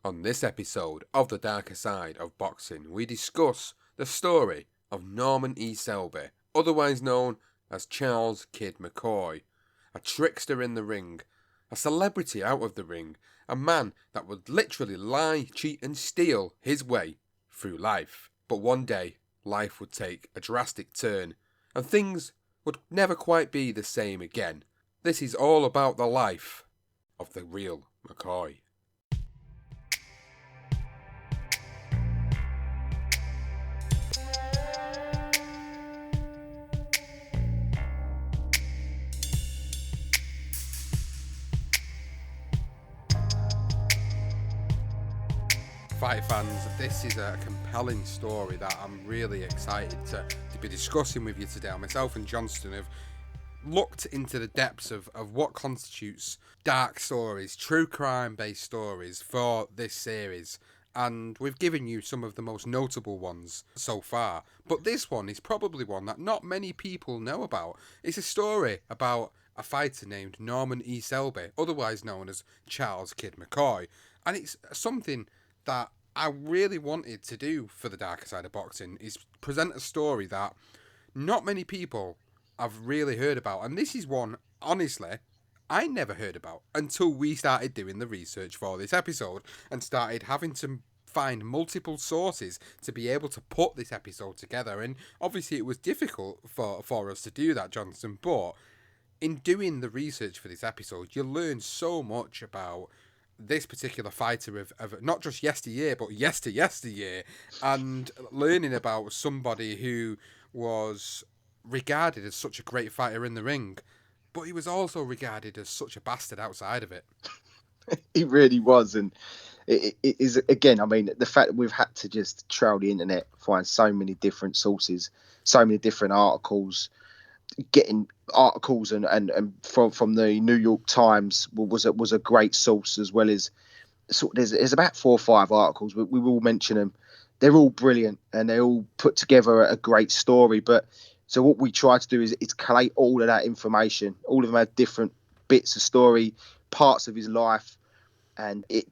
On this episode of The Darker Side of Boxing, we discuss the story of Norman E. Selby, otherwise known as Charles Kid McCoy, a trickster in the ring, a celebrity out of the ring, a man that would literally lie, cheat and steal his way through life. But one day, life would take a drastic turn, and things would never quite be the same again. This is all about the life of the real McCoy. Fight fans, this is a compelling story that I'm really excited to be discussing with you today. Myself and Johnston have looked into the depths of what constitutes dark stories, true crime based stories for this series, and we've given you some of the most notable ones so far, but this one is probably one that not many people know about. It's a story about a fighter named Norman E. Selby, otherwise known as Charles Kid McCoy, and it's something that I really wanted to do for the Darker Side of Boxing, is present a story that not many people have really heard about. And this is one, honestly, I never heard about until we started doing the research for this episode and started having to find multiple sources to be able to put this episode together. And obviously it was difficult for us to do that, Johnson, but in doing the research for this episode, you learn so much about this particular fighter of not just yesteryear, but yesteryear, and learning about somebody who was regarded as such a great fighter in the ring, but he was also regarded as such a bastard outside of it. He really was, and it is, again, I mean, the fact that we've had to just trail the internet, find so many different sources, so many different articles, getting articles and from the New York Times was a great source, as well as there's about 4 or 5 articles. We will mention them. They're all brilliant and they all put together a great story. But so what we try to do is collate all of that information. All of them have different bits of story, parts of his life, and it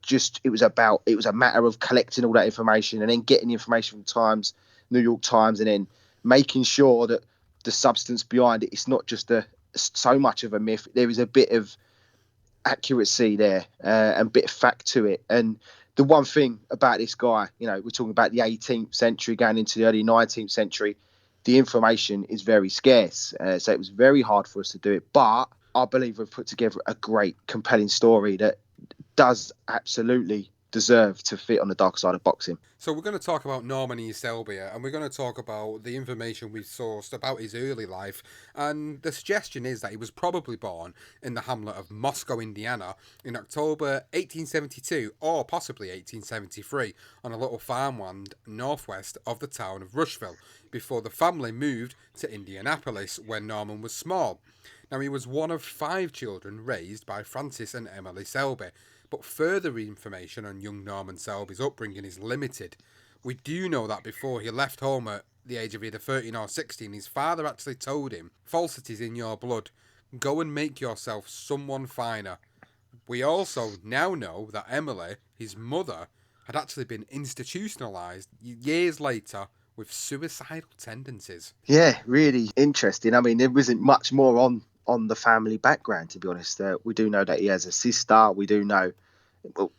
was a matter of collecting all that information and then getting the information from Times, New York Times, and then making sure that the substance behind it, it's not just so much of a myth. There is a bit of accuracy there and a bit of fact to it. And the one thing about this guy, we're talking about the 18th century going into the early 19th century, the information is very scarce. So it was very hard for us to do it. But I believe we've put together a great, compelling story that does absolutely deserve to fit on the dark side of boxing. So we're going to talk about Norman E. Selby, and we're going to talk about the information we've sourced about his early life, and the suggestion is that he was probably born in the hamlet of Moscow, Indiana in October 1872 or possibly 1873 on a little farmland northwest of the town of Rushville before the family moved to Indianapolis when Norman was small. Now, he was one of 5 children raised by Francis and Emily Selby, but further information on young Norman Selby's upbringing is limited. We do know that before he left home at the age of either 13 or 16, his father actually told him, "Falsity's in your blood. Go and make yourself someone finer." We also now know that Emily, his mother, had actually been institutionalised years later with suicidal tendencies. Yeah, really interesting. I mean, there isn't much more on the family background, to be honest. We do know that he has a sister. We do know,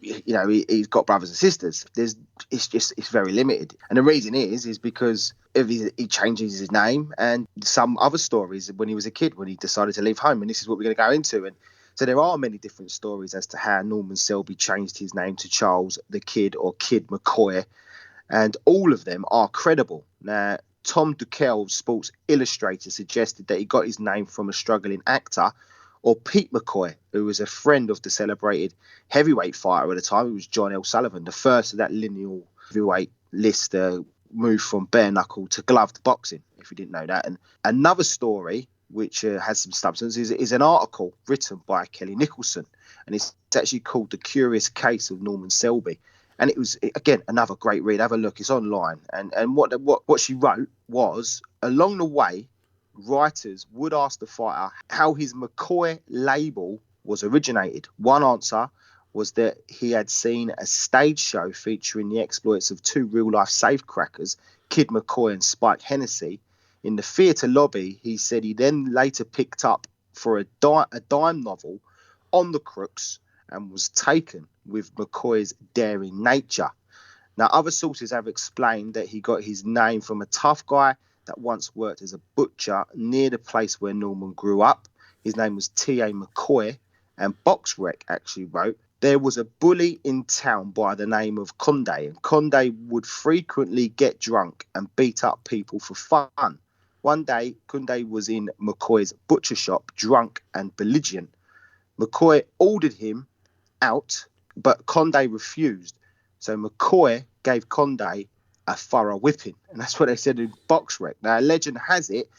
he's got brothers and sisters. It's very limited, and the reason is because he changes his name and some other stories when he was a kid, when he decided to leave home, and this is what we're going to go into. And so there are many different stories as to how Norman Selby changed his name to Charles the Kid or Kid McCoy, and all of them are credible. Now, Tom Duquel, Sports Illustrator, suggested that he got his name from a struggling actor, or Pete McCoy, who was a friend of the celebrated heavyweight fighter at the time. It was John L. Sullivan, the first of that lineal heavyweight list moved from bare knuckle to gloved boxing, if you didn't know that. And another story, which has some substance, is an article written by Kelly Nicholson, and it's actually called The Curious Case of Norman Selby. And it was, again, another great read. Have a look. It's online. And what she wrote was, along the way, writers would ask the fighter how his McCoy label was originated. One answer was that he had seen a stage show featuring the exploits of two real-life safecrackers, Kid McCoy and Spike Hennessy. In the theatre lobby, he said he then later picked up for a dime novel on the crooks and was taken with McCoy's daring nature. Now, other sources have explained that he got his name from a tough guy that once worked as a butcher near the place where Norman grew up. His name was T.A. McCoy, and Boxrec actually wrote, there was a bully in town by the name of Conde, and Conde would frequently get drunk and beat up people for fun. One day, Conde was in McCoy's butcher shop, drunk and belligerent. McCoy ordered him out, but Conde refused. So McCoy gave Conde a thorough whipping. And that's what they said in Boxrec. Now, legend has it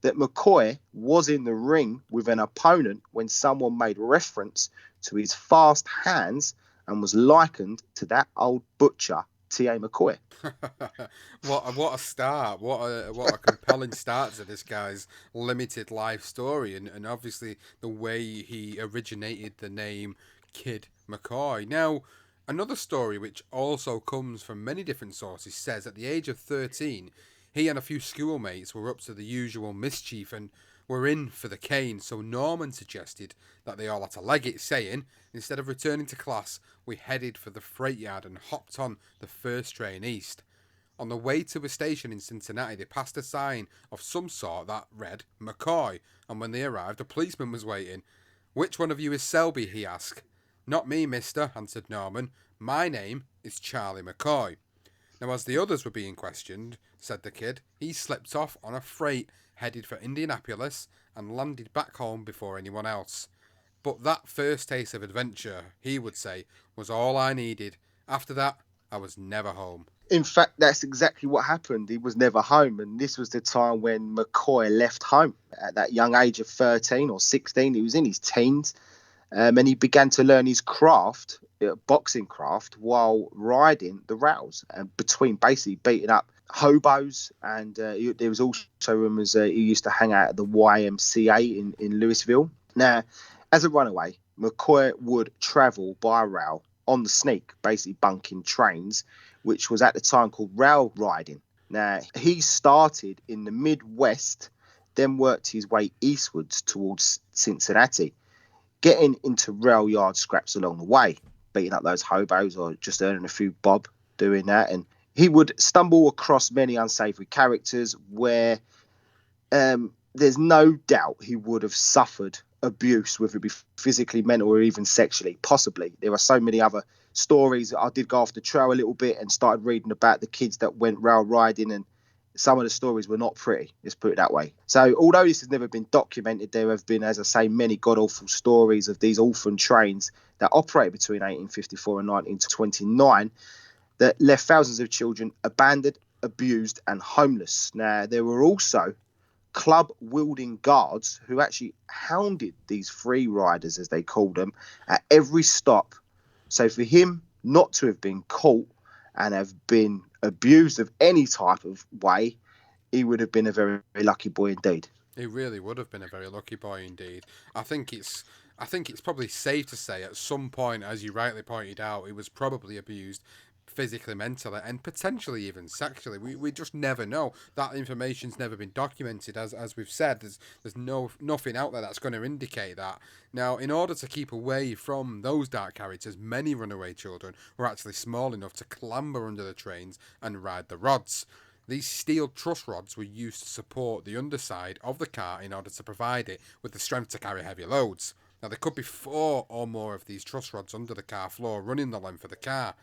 that McCoy was in the ring with an opponent when someone made reference to his fast hands and was likened to that old butcher, T.A. McCoy. What a start! What a compelling start to this guy's limited life story, and obviously the way he originated the name Kid McCoy. Now, another story which also comes from many different sources says at the age of 13, he and a few schoolmates were up to the usual mischief and were in for the cane. So Norman suggested that they all had to leg it, saying, instead of returning to class, we headed for the freight yard and hopped on the first train east. On the way to a station in Cincinnati, they passed a sign of some sort that read McCoy, and when they arrived, a policeman was waiting. Which one of you is Selby? He asked. Not me, mister, answered Norman. My name is Charlie McCoy. Now, as the others were being questioned, said the kid, he slipped off on a freight headed for Indianapolis and landed back home before anyone else. But that first taste of adventure, he would say, was all I needed. After that, I was never home. In fact, that's exactly what happened. He was never home. And this was the time when McCoy left home at that young age of 13 or 16. He was in his teens. And he began to learn his craft, boxing craft, while riding the rails and between basically beating up hobos. And there was also rumours he used to hang out at the YMCA in Louisville. Now, as a runaway, McCoy would travel by rail on the sneak, basically bunking trains, which was at the time called rail riding. Now, he started in the Midwest, then worked his way eastwards towards Cincinnati, getting into rail yard scraps along the way, beating up those hobos or just earning a few bob doing that. And he would stumble across many unsavory characters where there's no doubt he would have suffered abuse, whether it be physically, mental, or even sexually, possibly. There are so many other stories. I did go off the trail a little bit and started reading about the kids that went rail riding, and some of the stories were not pretty, let's put it that way. So although this has never been documented, there have been, as I say, many god-awful stories of these orphan trains that operated between 1854 and 1929 that left thousands of children abandoned, abused and homeless. Now, there were also club-wielding guards who actually hounded these free riders, as they called them, at every stop. So for him not to have been caught and have been abused of any type of way, he would have been a very, very lucky boy indeed. He really would have been a very lucky boy indeed. I think it's probably safe to say at some point, as you rightly pointed out, he was probably abused physically, mentally, and potentially even sexually. We just never know. That information's never been documented, as we've said. There's nothing out there that's going to indicate that. Now, in order to keep away from those dark characters, many runaway children were actually small enough to clamber under the trains and ride the rods. These steel truss rods were used to support the underside of the car in order to provide it with the strength to carry heavy loads. Now, there could be 4 or more of these truss rods under the car floor running the length of the car.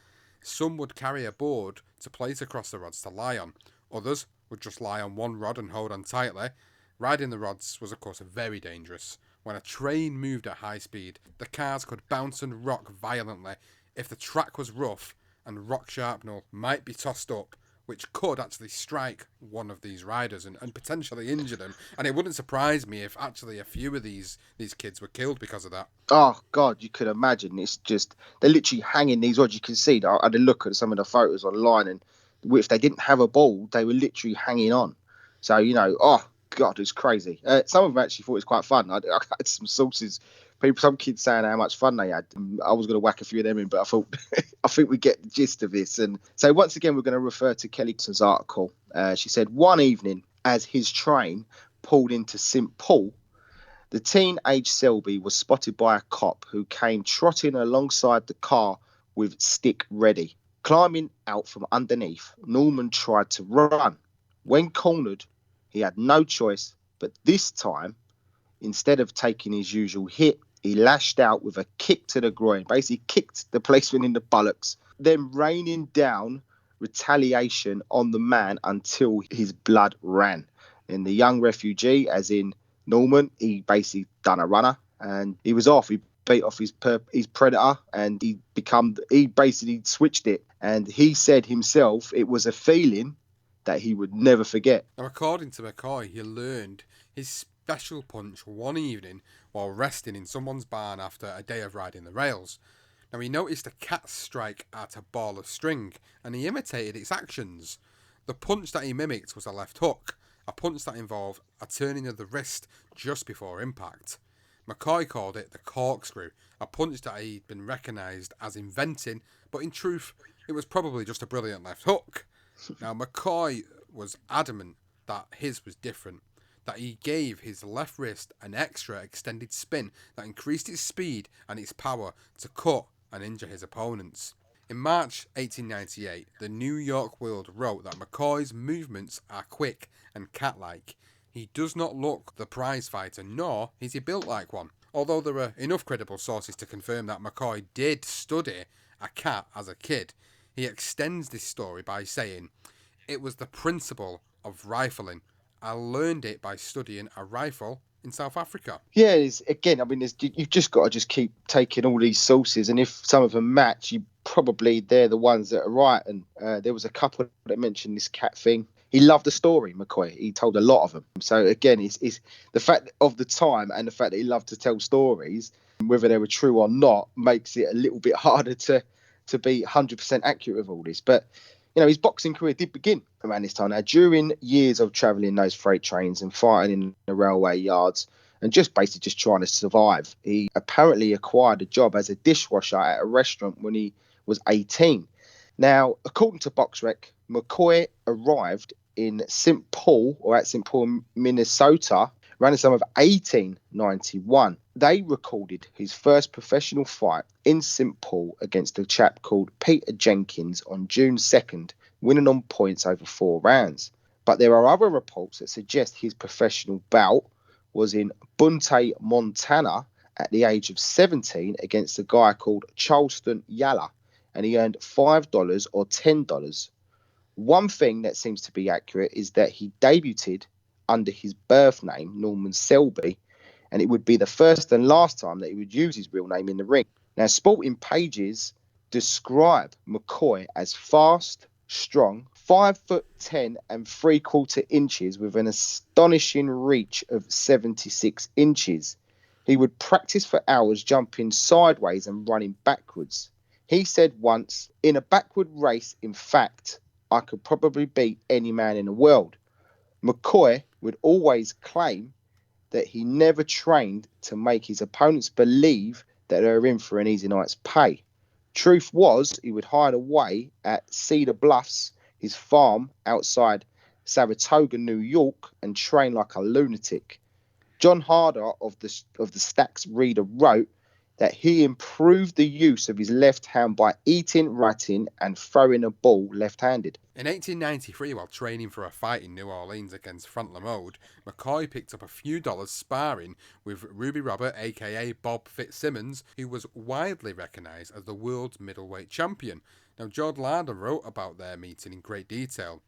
Some would carry a board to place across the rods to lie on. Others would just lie on one rod and hold on tightly. Riding the rods was, of course, very dangerous. When a train moved at high speed, the cars could bounce and rock violently. If the track was rough and rock sharpnel might be tossed up, which could actually strike one of these riders and potentially injure them. And it wouldn't surprise me if actually a few of these kids were killed because of that. Oh, God, you could imagine. It's just, they're literally hanging these rods. You can see, I had a look at some of the photos online, and if they didn't have a ball, they were literally hanging on. So, oh, God, it's crazy. Some of them actually thought it was quite fun. I had some sources some kids saying how much fun they had. I was going to whack a few of them in, but I thought I think we get the gist of this. And so once again, we're going to refer to Kelly Clarkson's article. She said, one evening, as his train pulled into St. Paul, the teenage Selby was spotted by a cop who came trotting alongside the car with stick ready. Climbing out from underneath, Norman tried to run. When cornered, he had no choice, but this time, instead of taking his usual hit, he lashed out with a kick to the groin, basically kicked the policeman in the buttocks, then raining down retaliation on the man until his blood ran. And the young refugee, as in Norman, he basically done a runner and he was off. He beat off his predator and he basically switched it. And he said himself it was a feeling that he would never forget. Now, according to McCoy, he learned his special punch one evening while resting in someone's barn after a day of riding the rails. Now, he noticed a cat strike at a ball of string and he imitated its actions. The punch that he mimicked was a left hook, a punch that involved a turning of the wrist just before impact. McCoy called it the corkscrew, a punch that he'd been recognised as inventing, but in truth, it was probably just a brilliant left hook. Now, McCoy was adamant that his was different, that he gave his left wrist an extra extended spin that increased its speed and its power to cut and injure his opponents. In March 1898, the New York World wrote that McCoy's movements are quick and cat-like. He does not look the prize fighter, nor is he built like one. Although there are enough credible sources to confirm that McCoy did study a cat as a kid, he extends this story by saying, "It was the principle of rifling. I learned it by studying a rifle in South Africa." Yeah, again, I mean, you've just got to just keep taking all these sources, and if some of them match, they're the ones that are right. And there was a couple that mentioned this cat thing. He loved the story, McCoy. He told a lot of them. So again, it's the fact of the time and the fact that he loved to tell stories, whether they were true or not, makes it a little bit harder to be 100% accurate with all this. But his boxing career did begin around this time. Now, during years of travelling those freight trains and fighting in the railway yards and just basically just trying to survive, he apparently acquired a job as a dishwasher at a restaurant when he was 18. Now, according to BoxRec, McCoy arrived in St. Paul, Minnesota, around the summer of 1891. They recorded his first professional fight in St. Paul against a chap called Peter Jenkins on June 2nd, winning on points over 4 rounds. But there are other reports that suggest his professional bout was in Butte, Montana at the age of 17 against a guy called Charleston Yalla, and he earned $5 or $10. One thing that seems to be accurate is that he debuted under his birth name, Norman Selby, and it would be the first and last time that he would use his real name in the ring. Now, sporting pages describe McCoy as fast, strong, 5'10" and 3/4 inches with an astonishing reach of 76 inches. He would practice for hours jumping sideways and running backwards. He said once, "In a backward race, in fact, I could probably beat any man in the world." McCoy would always claim that he never trained to make his opponents believe that they were in for an easy night's pay. Truth was, he would hide away at Cedar Bluffs, his farm outside Saratoga, New York, and train like a lunatic. John Harder of the Stax Reader wrote that he improved the use of his left hand by eating, writing, and throwing a ball left-handed. In 1893, while training for a fight in New Orleans against Frank LaMode, McCoy picked up a few dollars sparring with Ruby Robert, aka Bob Fitzsimmons, who was widely recognised as the world's middleweight champion. Now, George Larder wrote about their meeting in great detail.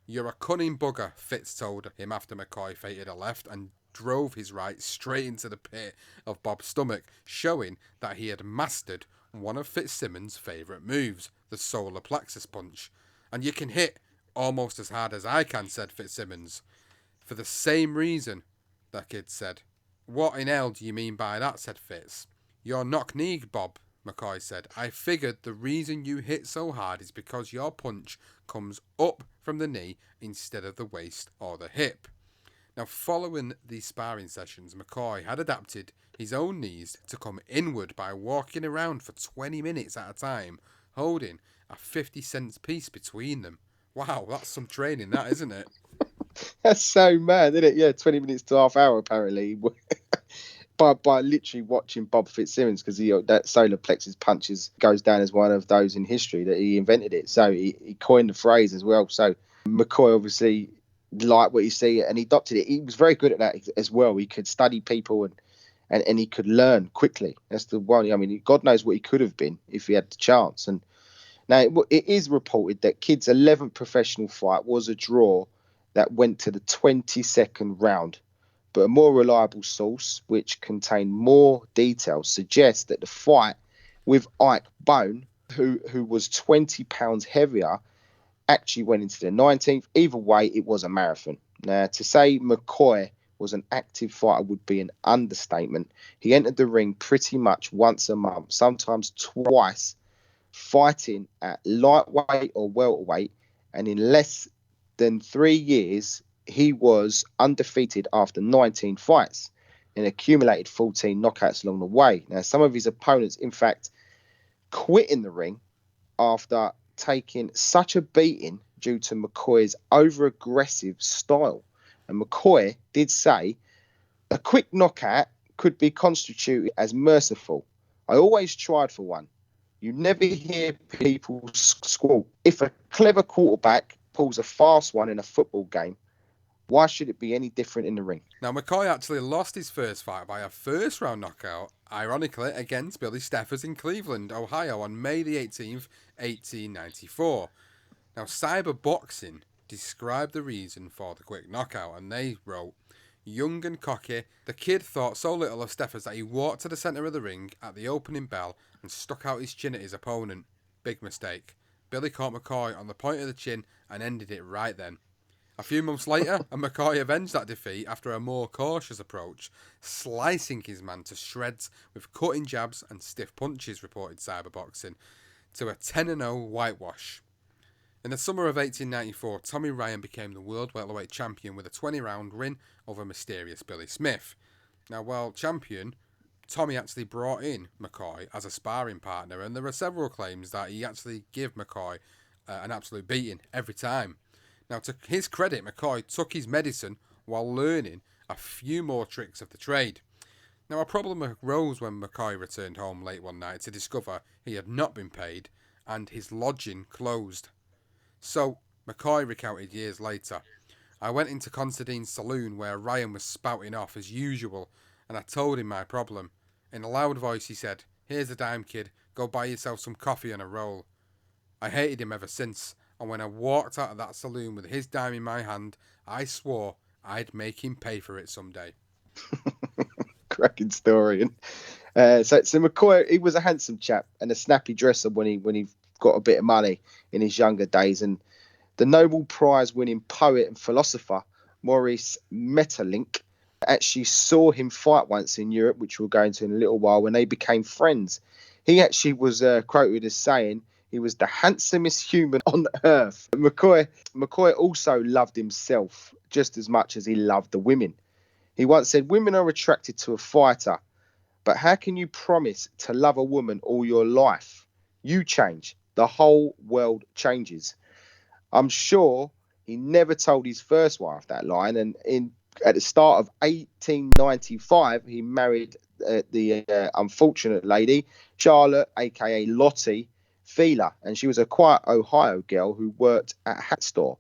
"You're a cunning bugger," Fitz told him after McCoy feinted a left and drove his right straight into the pit of Bob's stomach, showing that he had mastered one of Fitzsimmons' favourite moves, the solar plexus punch. "And you can hit almost as hard as I can," said Fitzsimmons. "For the same reason," the kid said. "What in hell do you mean by that?" said Fitz. "You're knock-kneed, Bob," McCoy said. "I figured the reason you hit so hard is because your punch comes up from the knee instead of the waist or the hip." Now, following these sparring sessions, McCoy had adapted his own knees to come inward by walking around for 20 minutes at a time, holding a 50-cent piece between them. Wow, that's some training, that, isn't it? That's so mad, isn't it? Yeah, 20 minutes to half hour apparently. by literally watching Bob Fitzsimmons, because that solar plexus punches goes down as one of those in history that he invented it. So he coined the phrase as well. So McCoy obviously liked what you see and he adopted it. He was very good at that as well. He could study people and he could learn quickly. That's the one. I mean, God knows what he could have been if he had the chance. And now it is reported that Kidd's 11th professional fight was a draw that went to the 22nd round. But a more reliable source, which contained more details, suggests that the fight with Ike Bone, who was 20 pounds heavier, actually went into the 19th. Either way, it was a marathon. Now, to say McCoy was an active fighter would be an understatement. He entered the ring pretty much once a month, sometimes twice, fighting at lightweight or welterweight, and in less than 3 years, he was undefeated after 19 fights and accumulated 14 knockouts along the way. Now, some of his opponents, in fact, quit in the ring after taking such a beating due to McCoy's over-aggressive style. And McCoy did say, a quick knockout could be constituted as merciful. I always tried for one. You never hear people squawk. If a clever quarterback pulls a fast one in a football game, why should it be any different in the ring? Now, McCoy actually lost his first fight by a first-round knockout, ironically, against Billy Steffers in Cleveland, Ohio, on May the 18th, 1894. Now, Cyber Boxing described the reason for the quick knockout, and they wrote, young and cocky, the kid thought so little of Steffers that he walked to the centre of the ring at the opening bell and stuck out his chin at his opponent. Big mistake. Billy caught McCoy on the point of the chin and ended it right then. A few months later, McCoy avenged that defeat after a more cautious approach, slicing his man to shreds with cutting jabs and stiff punches, reported Cyberboxing, to a 10-0 whitewash. In the summer of 1894, Tommy Ryan became the world welterweight champion with a 20-round win over mysterious Billy Smith. Now, while champion, Tommy actually brought in McCoy as a sparring partner, and there are several claims that he actually gave McCoy an absolute beating every time. Now, to his credit, McCoy took his medicine while learning a few more tricks of the trade. Now, a problem arose when McCoy returned home late one night to discover he had not been paid and his lodging closed. So, McCoy recounted years later, I went into Considine's saloon where Ryan was spouting off as usual, and I told him my problem. In a loud voice he said, here's a dime, kid, go buy yourself some coffee and a roll. I hated him ever since, and when I walked out of that saloon with his dime in my hand, I swore I'd make him pay for it someday. Cracking story. And so McCoy, he was a handsome chap and a snappy dresser when he got a bit of money in his younger days. And the Nobel Prize winning poet and philosopher Maurice Maeterlinck actually saw him fight once in Europe, which we'll go into in a little while, when they became friends. He actually was quoted as saying he was the handsomest human on earth. McCoy also loved himself just as much as he loved the women. He once said, women are attracted to a fighter, but how can you promise to love a woman all your life? You change. The whole world changes. I'm sure he never told his first wife that line. And at the start of 1895, he married the unfortunate lady, Charlotte, a.k.a. Lottie Feeler. And she was a quiet Ohio girl who worked at a hat store.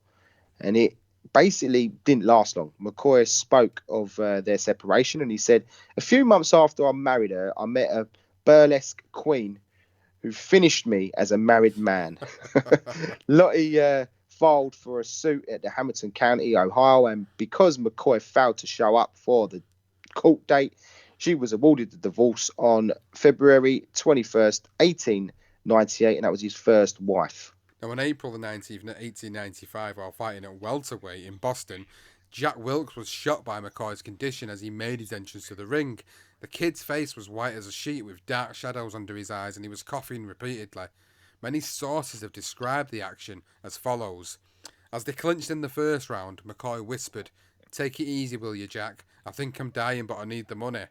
And it basically didn't last long. McCoy spoke of their separation, and he said, a few months after I married her, I met a burlesque queen who finished me as a married man. Lottie filed for a suit at the Hamilton County, Ohio, and because McCoy failed to show up for the court date, she was awarded the divorce on February 21st, 1898, and that was his first wife. Now, on April the 19th, 1895, while fighting at welterweight in Boston, Jack Wilkes was shot by McCoy's condition as he made his entrance to the ring. The kid's face was white as a sheet with dark shadows under his eyes, and he was coughing repeatedly. Many sources have described the action as follows. As they clinched in the first round, McCoy whispered, Take it easy, will you, Jack? I think I'm dying, but I need the money.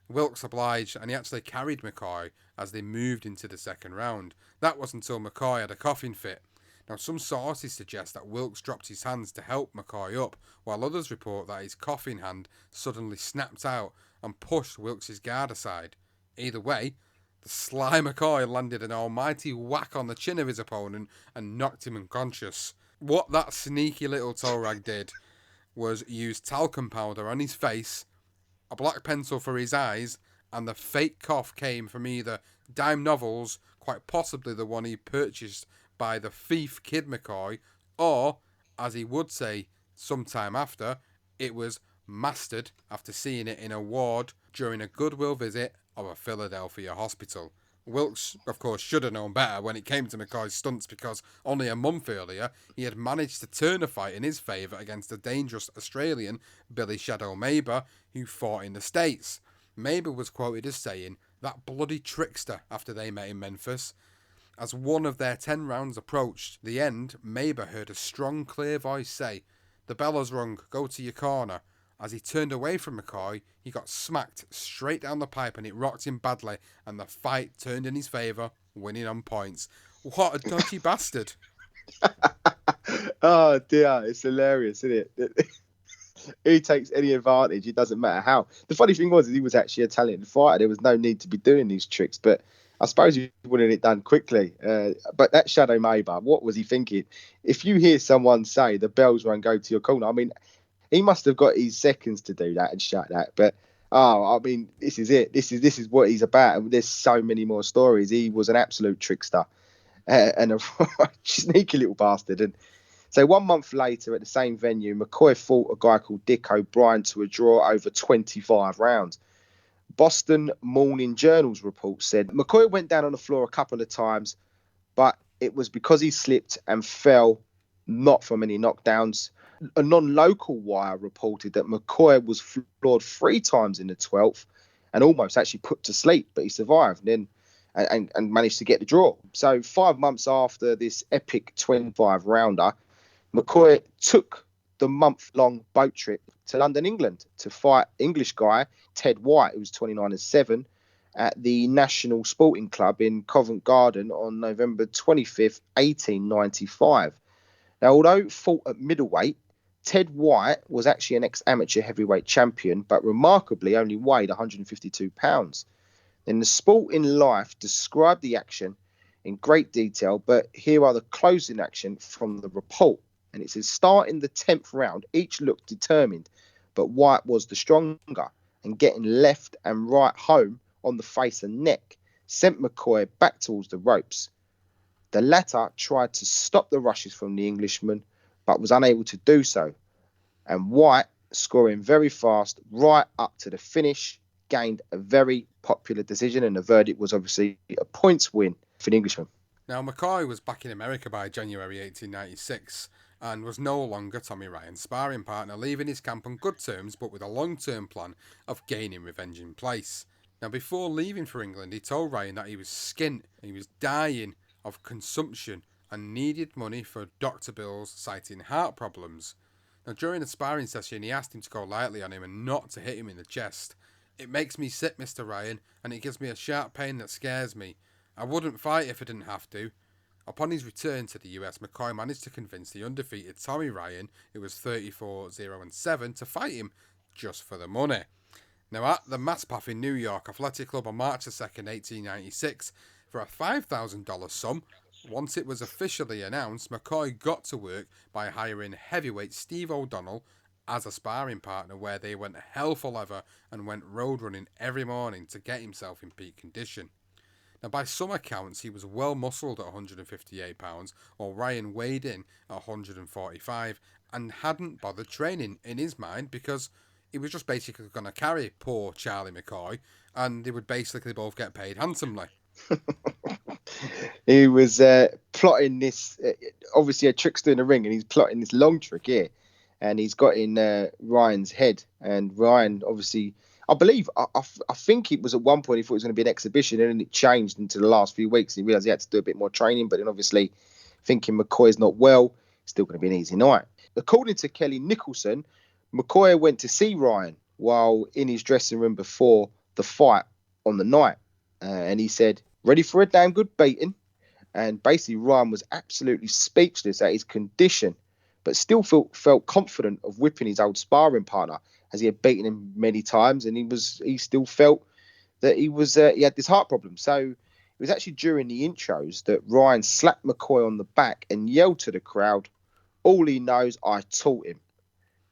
Wilkes obliged, and he actually carried McCoy as they moved into the second round. That was until McCoy had a coughing fit. Now, some sources suggest that Wilkes dropped his hands to help McCoy up, while others report that his coughing hand suddenly snapped out and pushed Wilkes' guard aside. Either way, the sly McCoy landed an almighty whack on the chin of his opponent and knocked him unconscious. What that sneaky little toe rag did was use talcum powder on his face, a black pencil for his eyes, and the fake cough came from either dime novels, quite possibly the one he purchased by the thief Kid McCoy, or, as he would say sometime after, it was mastered after seeing it in a ward during a goodwill visit of a Philadelphia hospital. Wilkes, of course, should have known better when it came to McCoy's stunts, because only a month earlier he had managed to turn a fight in his favour against the dangerous Australian Billy Shadow Maber, who fought in the States. Maber was quoted as saying, "That bloody trickster," after they met in Memphis. As one of their 10 rounds approached the end, Maber heard a strong, clear voice say, "The bell has rung, go to your corner." As he turned away from McCoy, he got smacked straight down the pipe and it rocked him badly, and the fight turned in his favour, winning on points. What a dodgy bastard. Oh dear, it's hilarious, isn't it? He takes any advantage, it doesn't matter how. The funny thing was, he was actually a talented fighter. There was no need to be doing these tricks, but I suppose he wanted it done quickly. But that Shadow Maber, what was he thinking? If you hear someone say the bells run, go to your corner, I mean, he must have got his seconds to do that and shut that. But I mean, this is it. This is what he's about. And there's so many more stories. He was an absolute trickster and a sneaky little bastard. And so 1 month later, at the same venue, McCoy fought a guy called Dick O'Brien to a draw over 25 rounds. Boston Morning Journal's report said McCoy went down on the floor a couple of times, but it was because he slipped and fell, not from any knockdowns. A non-local wire reported that McCoy was floored 3 times in the 12th and almost actually put to sleep, but he survived and managed to get the draw. So 5 months after this epic 25 rounder, McCoy took the month-long boat trip to London, England, to fight English guy Ted White, who was 29-7, at the National Sporting Club in Covent Garden on November 25th, 1895. Now, although fought at middleweight, Ted White was actually an ex-amateur heavyweight champion, but remarkably only weighed 152 pounds. Then the Sporting Life described the action in great detail, but here are the closing action from the report. And it says, starting the 10th round, each looked determined, but White was the stronger, and getting left and right home on the face and neck sent McCoy back towards the ropes. The latter tried to stop the rushes from the Englishman, but was unable to do so. And White, scoring very fast right up to the finish, gained a very popular decision, and the verdict was obviously a points win for the Englishman. Now, McCoy was back in America by January 1896 and was no longer Tommy Ryan's sparring partner, leaving his camp on good terms but with a long-term plan of gaining revenge in place. Now, before leaving for England, he told Ryan that he was skint, he was dying of consumption and needed money for doctor bills, citing heart problems. Now, during a sparring session, he asked him to go lightly on him and not to hit him in the chest. "It makes me sick, Mr. Ryan, and it gives me a sharp pain that scares me. I wouldn't fight if I didn't have to." Upon his return to the US, McCoy managed to convince the undefeated Tommy Ryan, who was 34-0-7, to fight him just for the money. Now, at the Maspeth in New York Athletic Club on March 2nd, 1896, for a $5,000 sum, once it was officially announced, McCoy got to work by hiring heavyweight Steve O'Donnell as a sparring partner, where they went hell for leather and went road running every morning to get himself in peak condition. Now, by some accounts, he was well muscled at 158 pounds, while Ryan weighed in at 145 and hadn't bothered training in his mind because he was just basically going to carry poor Charlie McCoy and they would basically both get paid handsomely. He was plotting this, obviously a trickster in the ring, and he's plotting this long trick here, and he's got in Ryan's head, and Ryan obviously, I believe, I think it was at one point he thought it was going to be an exhibition, and then it changed into the last few weeks. He realised he had to do a bit more training, but then obviously thinking McCoy's not well, it's still going to be an easy night. According to Kelly Nicholson, McCoy went to see Ryan while in his dressing room before the fight on the night. And he said, ready for a damn good beating. And basically, Ryan was absolutely speechless at his condition, but still felt confident of whipping his old sparring partner, as he had beaten him many times, and he still felt that he had this heart problem. So it was actually during the intros that Ryan slapped McCoy on the back and yelled to the crowd, "All he knows, I taught him."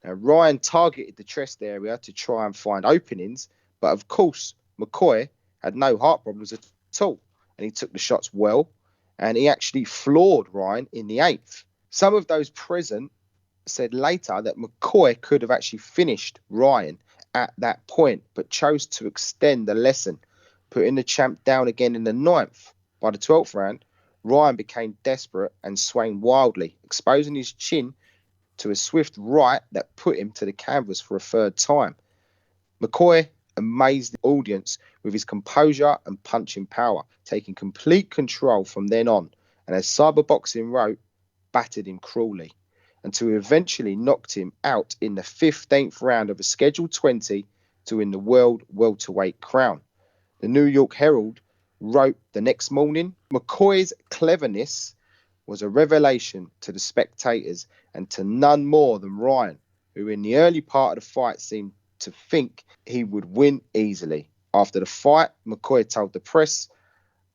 Now, Ryan targeted the chest area to try and find openings, but of course, McCoy had no heart problems at all, and he took the shots well, and he actually floored Ryan in the eighth. Some of those present said later that McCoy could have actually finished Ryan at that point, but chose to extend the lesson, putting the champ down again in the ninth. By the 12th round, Ryan became desperate and swung wildly, exposing his chin to a swift right that put him to the canvas for a third time. McCoy amazed the audience with his composure and punching power, taking complete control from then on, and as Cyberboxing wrote, battered him cruelly, until he eventually knocked him out in the 15th round of a scheduled 20 to win the world welterweight crown. The New York Herald wrote the next morning, McCoy's cleverness was a revelation to the spectators and to none more than Ryan, who in the early part of the fight seemed to think he would win easily. After the fight, McCoy told the press,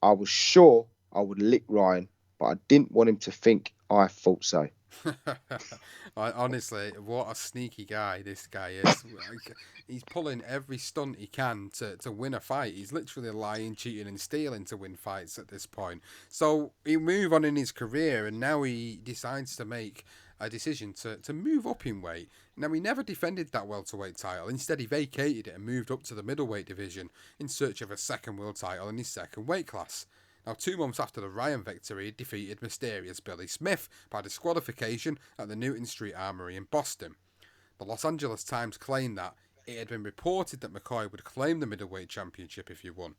I was sure I would lick Ryan, but I didn't want him to think I thought so. Honestly, what a sneaky guy this guy is. He's pulling every stunt he can to win a fight. He's literally lying, cheating, and stealing to win fights at this point. So he moved on in his career, and now he decides to make a decision to move up in weight. Now, he never defended that welterweight title. Instead, he vacated it and moved up to the middleweight division in search of a second world title in his second weight class. Now, 2 months after the Ryan victory, he defeated mysterious Billy Smith by disqualification at the Newton Street Armory in Boston. The Los Angeles Times claimed that it had been reported that McCoy would claim the middleweight championship if he won.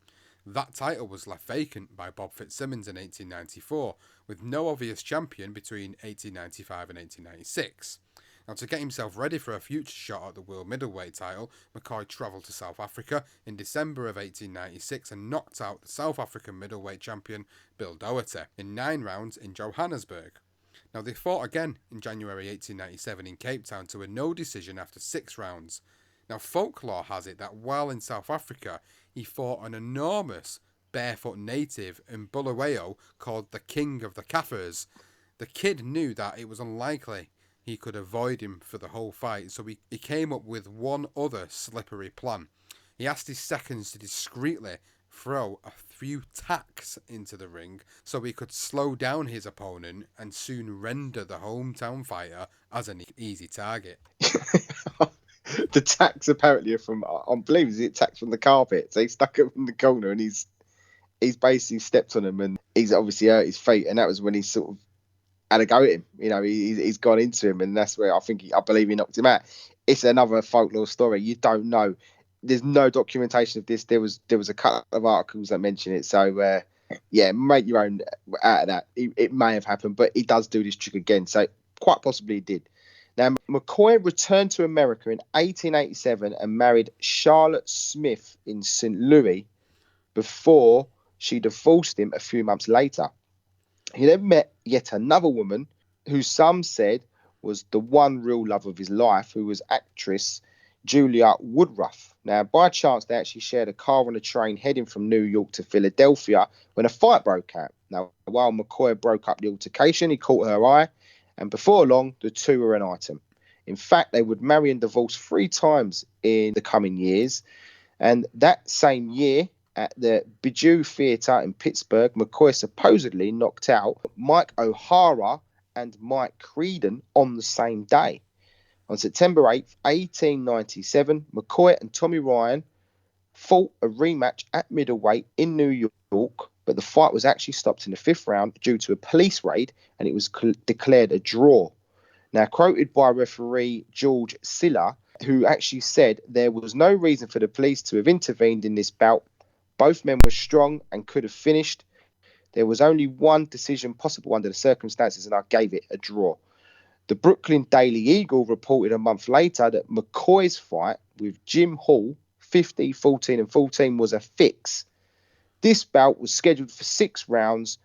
That title was left vacant by Bob Fitzsimmons in 1894, with no obvious champion between 1895 and 1896. Now, to get himself ready for a future shot at the world middleweight title, McCoy travelled to South Africa in December of 1896 and knocked out the South African middleweight champion Bill Doherty in 9 rounds in Johannesburg. Now, they fought again in January 1897 in Cape Town to a no decision after 6 rounds. Now, folklore has it that while in South Africa, he fought an enormous barefoot native in Bulawayo called the King of the Kaffirs. The kid knew that it was unlikely he could avoid him for the whole fight, so he came up with one other slippery plan. He asked his seconds to discreetly throw a few tacks into the ring so he could slow down his opponent and soon render the hometown fighter as an easy target. The tacks apparently are from, I believe, it's tacks from the carpet. So he stuck it in the corner and he's basically stepped on him and he's obviously hurt his feet, and that was when he sort of had a go at him. You know, he's gone into him, and that's where I believe he knocked him out. It's another folklore story. You don't know. There's no documentation of this. There was a couple of articles that mention it. So yeah, make your own out of that. It may have happened, but he does do this trick again. So quite possibly he did. Now, McCoy returned to America in 1887 and married Charlotte Smith in St. Louis before she divorced him a few months later. He then met yet another woman who some said was the one real love of his life, who was actress Julia Woodruff. Now, by chance, they actually shared a car on a train heading from New York to Philadelphia when a fight broke out. Now, while McCoy broke up the altercation, he caught her eye, and before long, the two were an item. In fact, they would marry and divorce 3 times in the coming years. And that same year, at the Bijou Theatre in Pittsburgh, McCoy supposedly knocked out Mike O'Hara and Mike Creedon on the same day. On September 8th, 1897, McCoy and Tommy Ryan fought a rematch at middleweight in New York, but the fight was actually stopped in the 5th round due to a police raid, and it was declared a draw. Now, quoted by referee George Siller, who actually said there was no reason for the police to have intervened in this bout. Both men were strong and could have finished. There was only one decision possible under the circumstances, and I gave it a draw. The Brooklyn Daily Eagle reported a month later that McCoy's fight with Jim Hall, 50, 14 and 14, was a fix. This bout was scheduled for 6 rounds,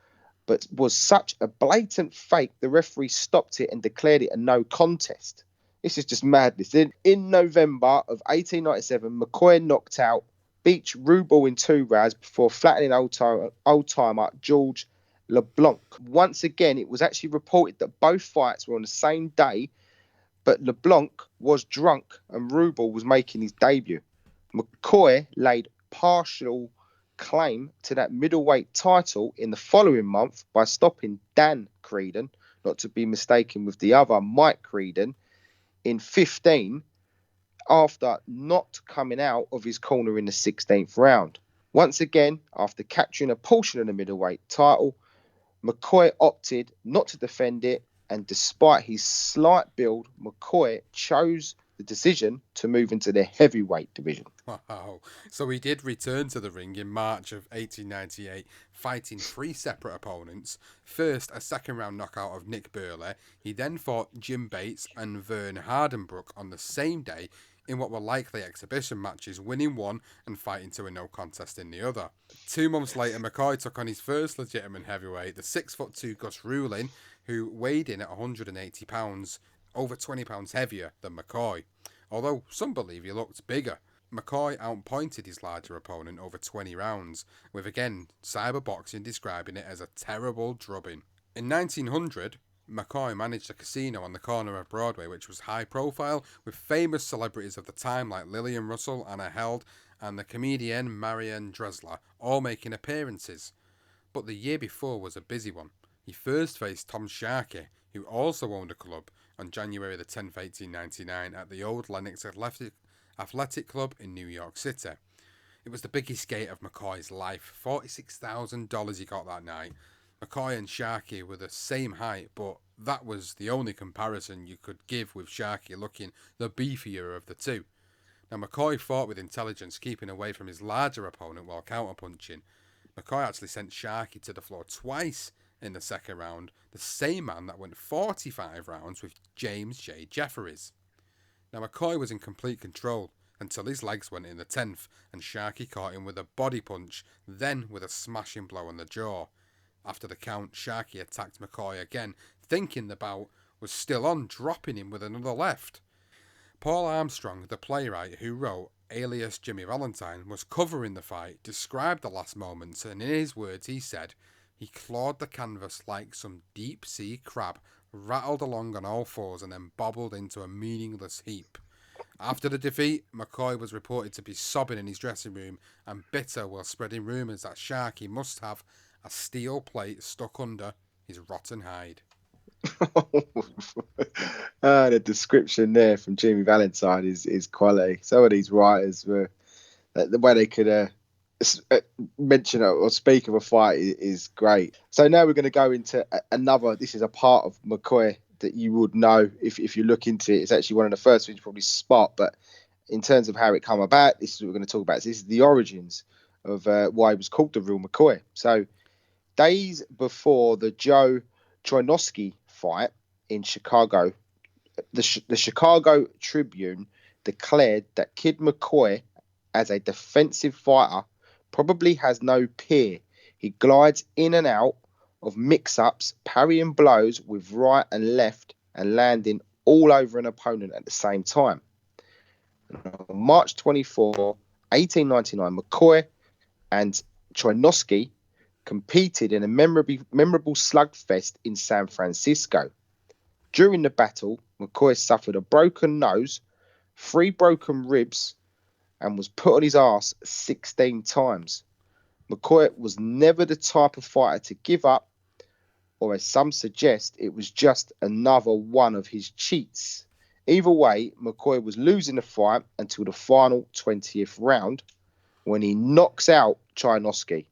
but was such a blatant fake, the referee stopped it and declared it a no contest. This is just madness. In November of 1897, McCoy knocked out Beach Rubel in 2 rounds before flattening old-timer George LeBlanc. Once again, it was actually reported that both fights were on the same day, but LeBlanc was drunk and Rubel was making his debut. McCoy laid partial claim to that middleweight title in the following month by stopping Dan Creedon, not to be mistaken with the other Mike Creedon, in 15 after not coming out of his corner in the 16th round. Once again, after capturing a portion of the middleweight title, McCoy opted not to defend it, and despite his slight build, McCoy chose the decision to move into the heavyweight division. Wow. So he did return to the ring in March of 1898, fighting 3 separate opponents. First, a second round knockout of Nick Burley. He then fought Jim Bates and Vern Hardenbrook on the same day in what were likely exhibition matches, winning one and fighting to a no contest in the other. 2 months later, McCoy took on his first legitimate heavyweight, the 6'2" Gus Rulin, who weighed in at 180 pounds, over 20 pounds heavier than McCoy. Although some believe he looked bigger. McCoy outpointed his larger opponent over 20 rounds, with again cyberboxing describing it as a terrible drubbing. In 1900, McCoy managed a casino on the corner of Broadway which was high profile, with famous celebrities of the time like Lillian Russell, Anna Held, and the comedian Marianne Dressler, all making appearances. But the year before was a busy one. He first faced Tom Sharkey, who also owned a club, on January the 10th, 1899, at the Old Lenox Athletic Club in New York City. It was the biggest gate of McCoy's life. $46,000 he got that night. McCoy and Sharkey were the same height, but that was the only comparison you could give, with Sharkey looking the beefier of the two. Now, McCoy fought with intelligence, keeping away from his larger opponent while counterpunching. McCoy actually sent Sharkey to the floor twice in the second round, the same man that went 45 rounds with James J. Jefferies. Now, McCoy was in complete control until his legs went in the 10th and Sharkey caught him with a body punch, then with a smashing blow on the jaw. After the count, Sharkey attacked McCoy again, thinking the bout was still on, dropping him with another left. Paul Armstrong, the playwright who wrote Alias Jimmy Valentine, was covering the fight, described the last moments, and in his words he said, "He clawed the canvas like some deep-sea crab, rattled along on all fours, and then bobbled into a meaningless heap." After the defeat, McCoy was reported to be sobbing in his dressing room and bitter while spreading rumours that Sharkey must have a steel plate stuck under his rotten hide. The description there from Jimmy Valentine is quality. Some of these writers were, the way they could mention or speak of a fight is great. So now we're going to go into another. This is a part of McCoy that you would know if you look into it. It's actually one of the first things you probably spot, but in terms of how it come about, this is what we're going to talk about. So this is the origins of why he was called the real McCoy. So days before the Joe Troinosky fight in Chicago, the Chicago Tribune declared that Kid McCoy, as a defensive fighter, probably has no peer. He glides in and out of mix-ups, parrying blows with right and left and landing all over an opponent at the same time. On March 24, 1899, McCoy and Troinosky competed in a memorable slugfest in San Francisco. During the battle, McCoy suffered a broken nose, 3 broken ribs, and was put on his ass 16 times. McCoy was never the type of fighter to give up, or as some suggest, it was just another one of his cheats. Either way, McCoy was losing the fight until the final 20th round, when he knocks out Troinosky.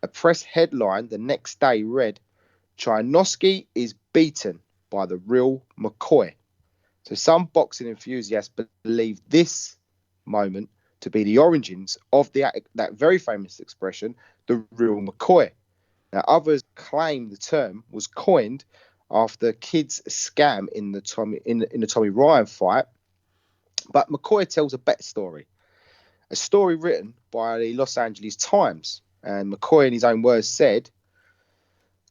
A press headline the next day read, "Troinosky is beaten by the real McCoy." So some boxing enthusiasts believe this moment to be the origins of that very famous expression, the real McCoy. Now, others claim the term was coined after Kidd's scam in the Tommy Ryan fight. But McCoy tells a better story, a story written by the Los Angeles Times. And McCoy, in his own words, said,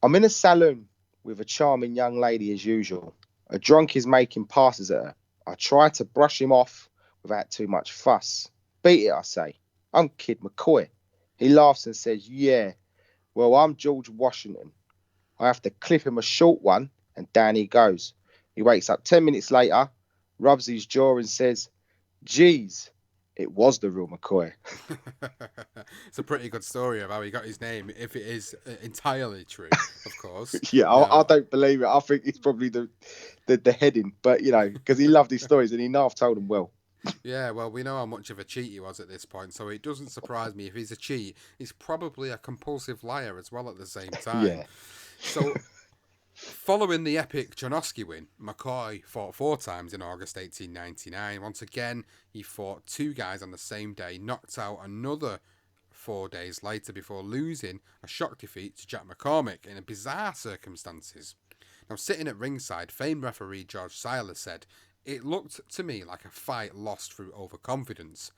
"I'm in a saloon with a charming young lady as usual. A drunk is making passes at her. I try to brush him off without too much fuss. Beat it, I say. I'm Kid McCoy. He laughs and says, yeah, well, I'm George Washington. I have to clip him a short one, and down he goes. He wakes up 10 minutes later, rubs his jaw and says, geez, it was the real McCoy." It's a pretty good story of how he got his name, if it is entirely true, of course. Yeah, I Now, don't believe it. I think it's probably the heading, but because he loved his stories and he half told them well. yeah, well, we know how much of a cheat he was at this point, so it doesn't surprise me if he's a cheat. He's probably a compulsive liar as well at the same time. Yeah. So, following the epic Janosky win, McCoy fought 4 times in August 1899. Once again, he fought 2 guys on the same day, knocked out another 4 days later before losing a shock defeat to Jack McCormick in bizarre circumstances. Now, sitting at ringside, famed referee George Siler said, "It looked to me like a fight lost through overconfidence."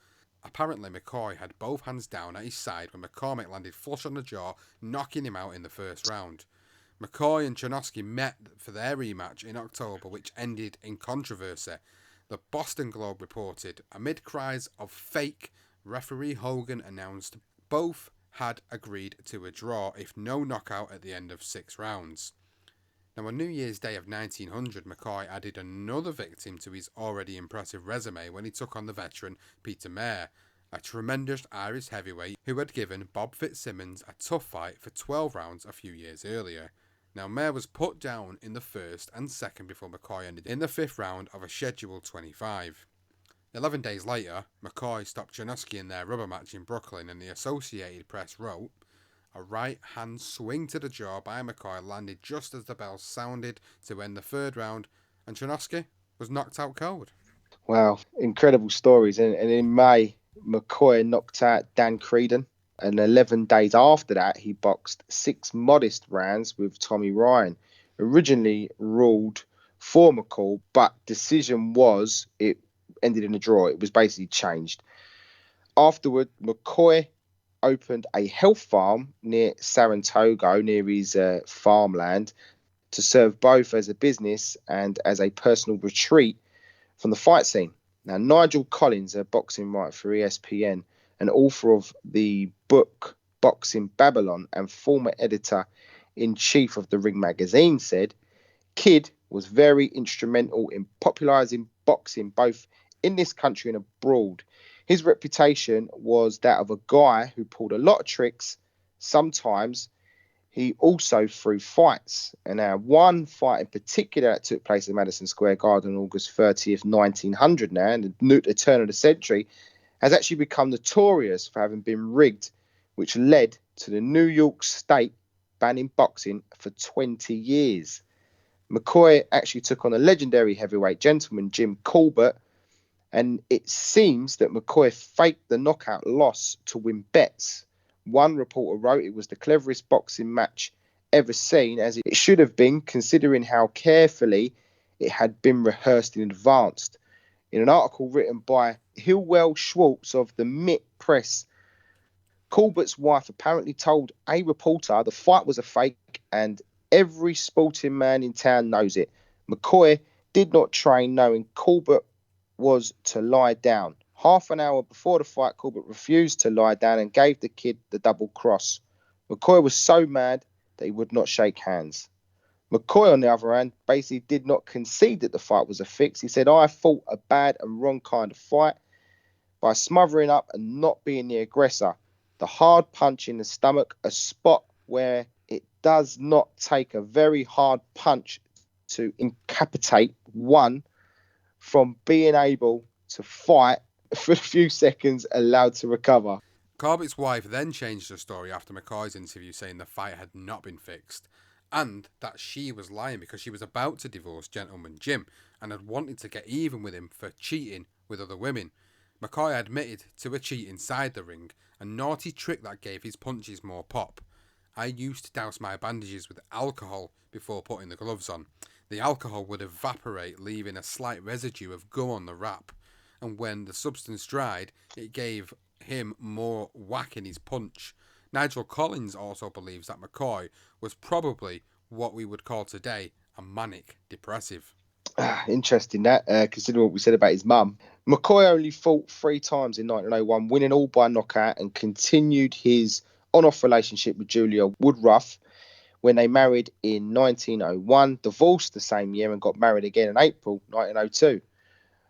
Apparently, McCoy had both hands down at his side when McCormick landed flush on the jaw, knocking him out in the first round. McCoy and Janosky met for their rematch in October, which ended in controversy. The Boston Globe reported, amid cries of fake, referee Hogan announced both had agreed to a draw if no knockout at the end of 6 rounds. Now, on New Year's Day of 1900, McCoy added another victim to his already impressive resume when he took on the veteran Peter Maher, a tremendous Irish heavyweight who had given Bob Fitzsimmons a tough fight for 12 rounds a few years earlier. Now, Maher was put down in the first and second before McCoy ended in the 5th round of a scheduled 25. 11 days later, McCoy stopped Janosky in their rubber match in Brooklyn, and the Associated Press wrote, "A right-hand swing to the jaw by McCoy landed just as the bell sounded to end the 3rd round, and Janosky was knocked out cold." Wow, incredible stories. And in May, McCoy knocked out Dan Creedon. And 11 days after that, he boxed 6 modest rounds with Tommy Ryan. Originally ruled for McCall, but decision was it ended in a draw. It was basically changed. Afterward, McCoy opened a health farm near Saratoga, near his farmland, to serve both as a business and as a personal retreat from the fight scene. Now, Nigel Collins, a boxing writer for ESPN, and author of the book Boxing Babylon and former editor-in-chief of the Ring magazine, said, Kidd was very instrumental in popularizing boxing both in this country and abroad. His reputation was that of a guy who pulled a lot of tricks. Sometimes he also threw fights. And now one fight in particular that took place at Madison Square Garden on August 30th, 1900 now, and the turn of the century, has actually become notorious for having been rigged, which led to the New York State banning boxing for 20 years. McCoy actually took on a legendary heavyweight gentleman, Jim Colbert, and it seems that McCoy faked the knockout loss to win bets. One reporter wrote it was the cleverest boxing match ever seen, as it should have been, considering how carefully it had been rehearsed in advance. In an article written by Hillwell Schwartz of the Mitt Press, Colbert's wife apparently told a reporter the fight was a fake, and every sporting man in town knows it. McCoy did not train knowing Colbert was to lie down. Half an hour before the fight, Colbert refused to lie down and gave the kid the double cross. McCoy was so mad that he would not shake hands. McCoy, on the other hand, basically did not concede that the fight was a fix. He said, I fought a bad and wrong kind of fight by smothering up and not being the aggressor. The hard punch in the stomach, a spot where it does not take a very hard punch to incapacitate one from being able to fight for a few seconds, allowed to recover. Corbett's wife then changed her story after McCoy's interview, saying the fight had not been fixed and that she was lying because she was about to divorce Gentleman Jim and had wanted to get even with him for cheating with other women. McCoy admitted to a cheat inside the ring, a naughty trick that gave his punches more pop. I used to douse my bandages with alcohol before putting the gloves on. The alcohol would evaporate, leaving a slight residue of gum on the wrap, and when the substance dried, it gave him more whack in his punch. Nigel Collins also believes that McCoy was probably what we would call today a manic depressive. Interesting that, considering what we said about his mum. McCoy only fought 3 times in 1901, winning all by knockout, and continued his on-off relationship with Julia Woodruff when they married in 1901, divorced the same year, and got married again in April 1902.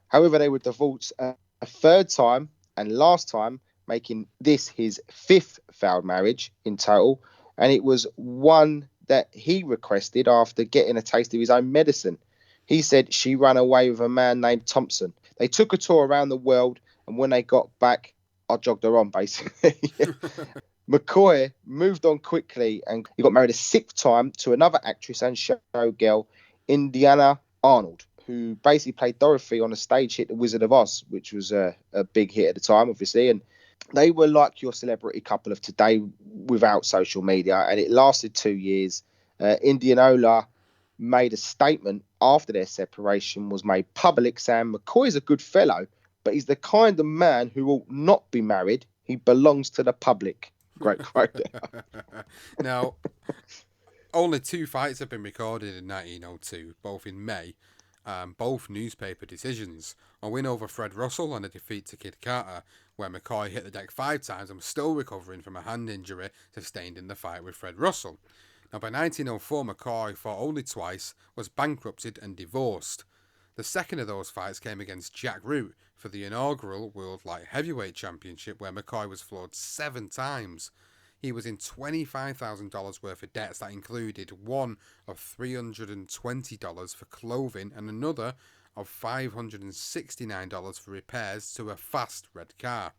However, they would divorce a third time and last time, making this his fifth failed marriage in total. And it was one that he requested after getting a taste of his own medicine. He said she ran away with a man named Thompson. They took a tour around the world, and when they got back, I jogged her on, basically. McCoy moved on quickly, and he got married a sixth time to another actress and showgirl, Indiana Arnold, who basically played Dorothy on a stage hit The Wizard of Oz, which was a big hit at the time, obviously. And they were like your celebrity couple of today without social media, and it lasted 2 years. Indianola made a statement after their separation was made public, saying McCoy's a good fellow, but he's the kind of man who ought not be married. He belongs to the public. Great quote. Now, only 2 fights have been recorded in 1902, both in May, both newspaper decisions. A win over Fred Russell and a defeat to Kid Carter, where McCoy hit the deck 5 times and was still recovering from a hand injury sustained in the fight with Fred Russell. Now, by 1904, McCoy fought only twice, was bankrupted and divorced. The second of those fights came against Jack Root for the inaugural World Light Heavyweight Championship, where McCoy was floored 7 times. He was in $25,000 worth of debts that included one of $320 for clothing and another of $569 for repairs to a fast red car.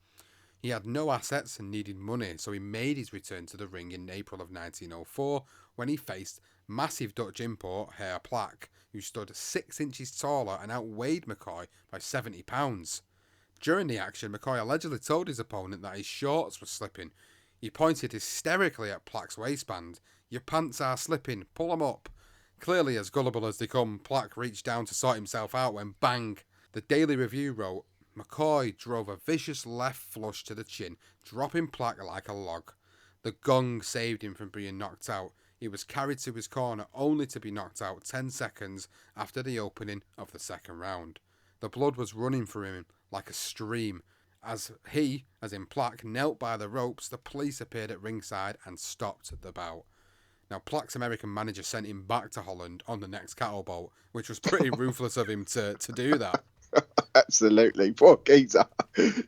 He had no assets and needed money, so he made his return to the ring in April of 1904 when he faced massive Dutch import Herr Plack, who stood 6 inches taller and outweighed McCoy by 70 pounds. During the action, McCoy allegedly told his opponent that his shorts were slipping. He pointed hysterically at Plack's waistband. "Your pants are slipping, pull them up." Clearly as gullible as they come, Plack reached down to sort himself out when bang! The Daily Review wrote, McCoy drove a vicious left flush to the chin, dropping Plack like a log. The gong saved him from being knocked out. He was carried to his corner only to be knocked out 10 seconds after the opening of the second round. The blood was running through him like a stream. As he, as in Plack, knelt by the ropes, the police appeared at ringside and stopped the bout. Now, Plack's American manager sent him back to Holland on the next cattle boat, which was pretty ruthless of him to do that. Absolutely. Poor geezer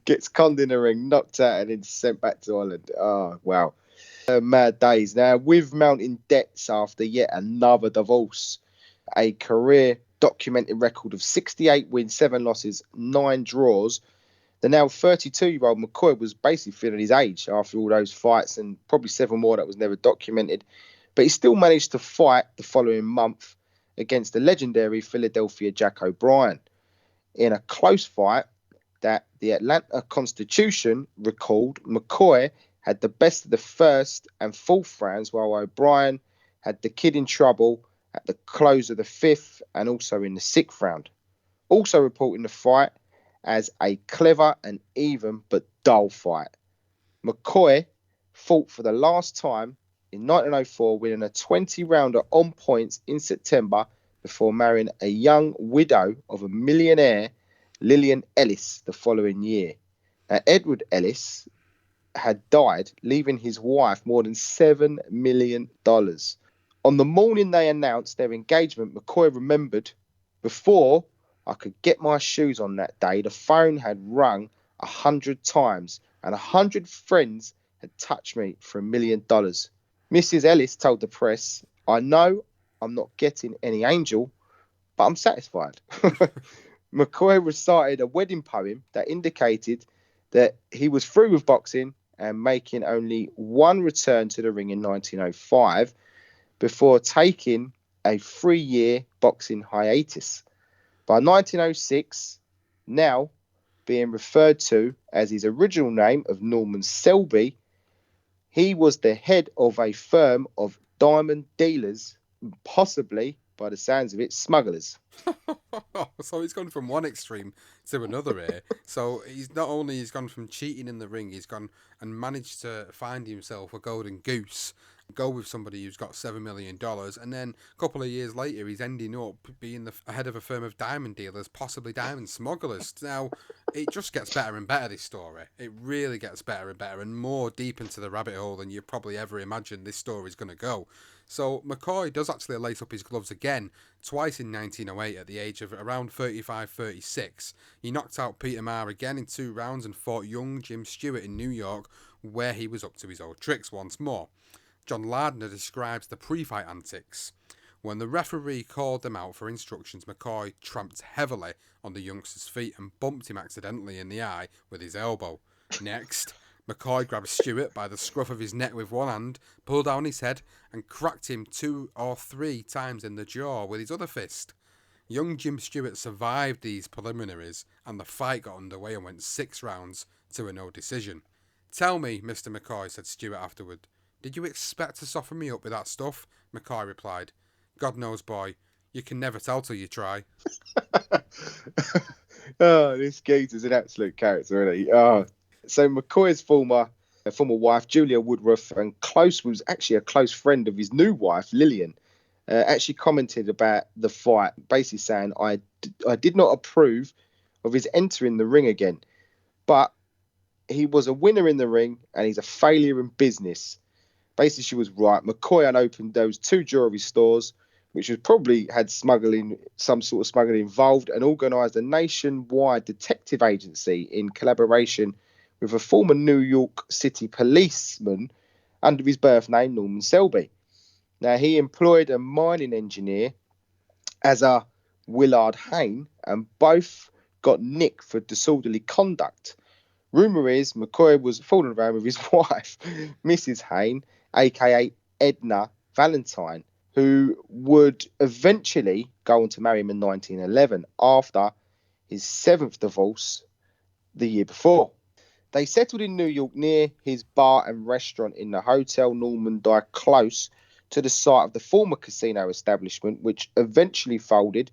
gets conned in the ring, knocked out, and then sent back to Holland. Oh, wow. Mad days. Now, with mounting debts after yet another divorce, a career documented record of 68 wins, 7 losses, 9 draws, the now 32-year-old McCoy was basically feeling his age after all those fights and probably 7 more that was never documented. But he still managed to fight the following month against the legendary Philadelphia Jack O'Brien in a close fight that the Atlanta Constitution recalled McCoy had the best of the first and fourth rounds, while O'Brien had the kid in trouble at the close of the fifth and also in the sixth round. Also reporting the fight as a clever and even but dull fight. McCoy fought for the last time in 1904, winning a 20-rounder on points in September before marrying a young widow of a millionaire, Lillian Ellis, the following year. Now, Edward Ellis had died, leaving his wife more than $7 million. On the morning they announced their engagement, McCoy remembered, "Before I could get my shoes on that day, the phone had rung 100 times and 100 friends had touched me for $1 million. Mrs. Ellis told the press, "I know I'm not getting any angel, but I'm satisfied." McCoy recited a wedding poem that indicated that he was through with boxing and making only one return to the ring in 1905 before taking a 3-year boxing hiatus. By 1906, now being referred to as his original name of Norman Selby, He was the head of a firm of diamond dealers, possibly, by the sounds of it, smugglers. So he's gone from one extreme to another here. So he's gone from cheating in the ring, he's gone and managed to find himself a golden goose, go with somebody who's got $7 million, and then a couple of years later he's ending up being the head of a firm of diamond dealers, possibly diamond smugglers. Now it just gets better and better, this story. It really gets better and better, and more deep into the rabbit hole than you probably ever imagined this story's going to go. So McCoy does actually lace up his gloves again, twice in 1908 at the age of around 35-36. He knocked out Peter Marr again in 2 rounds and fought young Jim Stewart in New York, where he was up to his old tricks once more. John Lardner describes the pre-fight antics. When the referee called them out for instructions, McCoy tramped heavily on the youngster's feet and bumped him accidentally in the eye with his elbow. Next, McCoy grabbed Stewart by the scruff of his neck with one hand, pulled down his head, and cracked him 2 or 3 times in the jaw with his other fist. Young Jim Stewart survived these preliminaries, and the fight got underway and went 6 rounds to a no decision. "Tell me, Mr. McCoy," said Stewart afterward, "did you expect to soften me up with that stuff?" McCoy replied, "God knows, boy. You can never tell till you try." Oh, this geezer's an absolute character, isn't he? Oh. So McCoy's former wife, Julia Woodruff, and was actually a close friend of his new wife, Lillian, actually commented about the fight, basically saying, I did not approve of his entering the ring again, but he was a winner in the ring and he's a failure in business. Basically, she was right. McCoy unopened those 2 jewelry stores, which was probably had some sort of smuggling involved, and organised a nationwide detective agency in collaboration with a former New York City policeman under his birth name, Norman Selby. Now, he employed a mining engineer as a Willard Hayne, and both got nicked for disorderly conduct. Rumour is McCoy was fooling around with his wife, Mrs. Hayne, aka Edna Valentine, who would eventually go on to marry him in 1911 after his 7th divorce the year before. They settled in New York near his bar and restaurant in the Hotel Normandie, close to the site of the former casino establishment, which eventually folded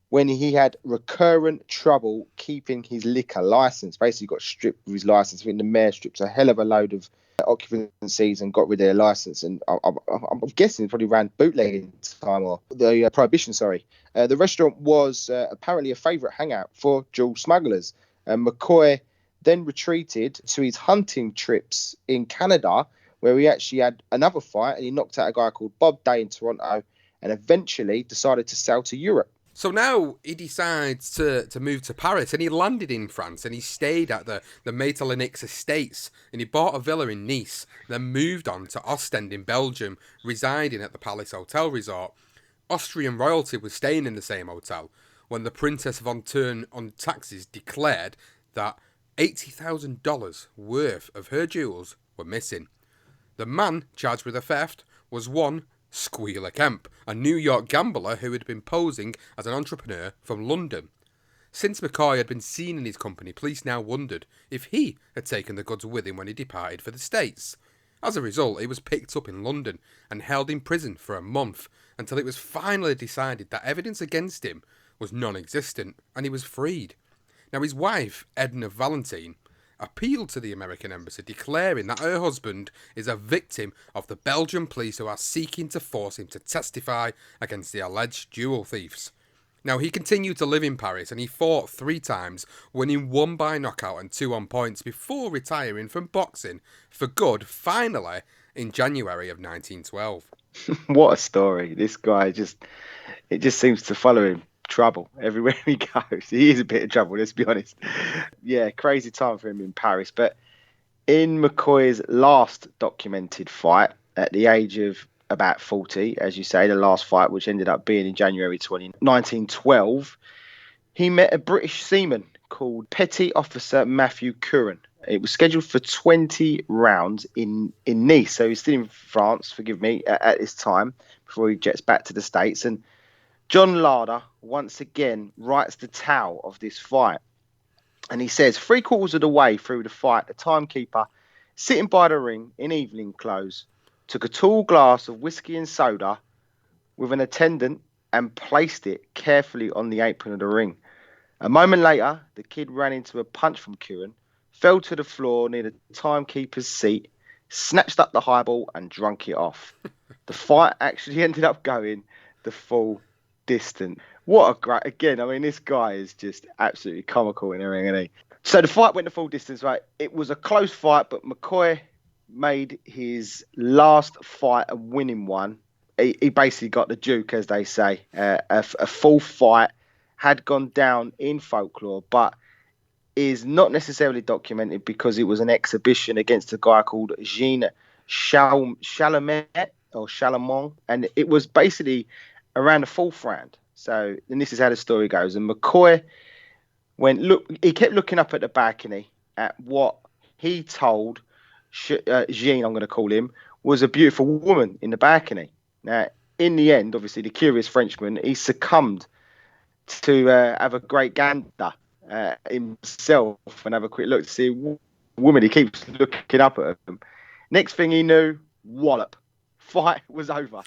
when he had recurrent trouble keeping his liquor license. Basically got stripped of his license. I think the mayor stripped a hell of a load of occupancies and got rid of their license. And I'm guessing it probably ran bootlegging time, or the prohibition, sorry. The restaurant was apparently a favourite hangout for jewel smugglers. McCoy then retreated to his hunting trips in Canada, where he actually had another fight and he knocked out a guy called Bob Day in Toronto, and eventually decided to sail to Europe. So now he decides to move to Paris, and he landed in France, and he stayed at the Matelinix Estates, and he bought a villa in Nice, then moved on to Ostend in Belgium, residing at the Palace Hotel Resort. Austrian royalty was staying in the same hotel when the Princess von Thurn on taxes declared that $80,000 worth of her jewels were missing. The man charged with the theft was one Squealer Kemp, a New York gambler who had been posing as an entrepreneur from London. Since McCoy had been seen in his company, police now wondered if he had taken the goods with him when he departed for the States. As a result, he was picked up in London and held in prison for a month until it was finally decided that evidence against him was non-existent and he was freed. Now, his wife, Edna Valentine, appealed to the American embassy, declaring that her husband is a victim of the Belgian police who are seeking to force him to testify against the alleged jewel thieves. Now, he continued to live in Paris and he fought 3 times, winning 1 by knockout and 2 on points before retiring from boxing for good, finally, in January of 1912. What a story. This guy it just seems to follow him. Trouble everywhere he goes. He is a bit of trouble, let's be honest. Yeah, crazy time for him in Paris. But in McCoy's last documented fight, at the age of about 40, as you say, the last fight, which ended up being in January 1912, he met a British seaman called Petty Officer Matthew Curran. It was scheduled for 20 rounds in Nice. So he's still in France, forgive me, at this time, before he jets back to the States. And John Larder once again writes the tale of this fight. And he says, 3/4 of the way through the fight, the timekeeper sitting by the ring in evening clothes, took a tall glass of whiskey and soda with an attendant and placed it carefully on the apron of the ring. A moment later, the kid ran into a punch from Kieran, fell to the floor near the timekeeper's seat, snatched up the highball and drunk it off. The fight actually ended up going the full distance. What a great, again, I mean, this guy is just absolutely comical in the ring, isn't he? So the fight went the full distance, right? It was a close fight, but McCoy made his last fight a winning one. He basically got the Duke, as they say. A full fight had gone down in folklore, but is not necessarily documented because it was an exhibition against a guy called Jean Chalamet or Chalamon, and it was basically around the fourth round. So, and this is how the story goes. And McCoy he kept looking up at the balcony at what he told Jean, I'm going to call him, was a beautiful woman in the balcony. Now, in the end, obviously, the curious Frenchman, he succumbed to have a great gander himself and have a quick look to see a woman. He keeps looking up at him. Next thing he knew, wallop. Fight was over.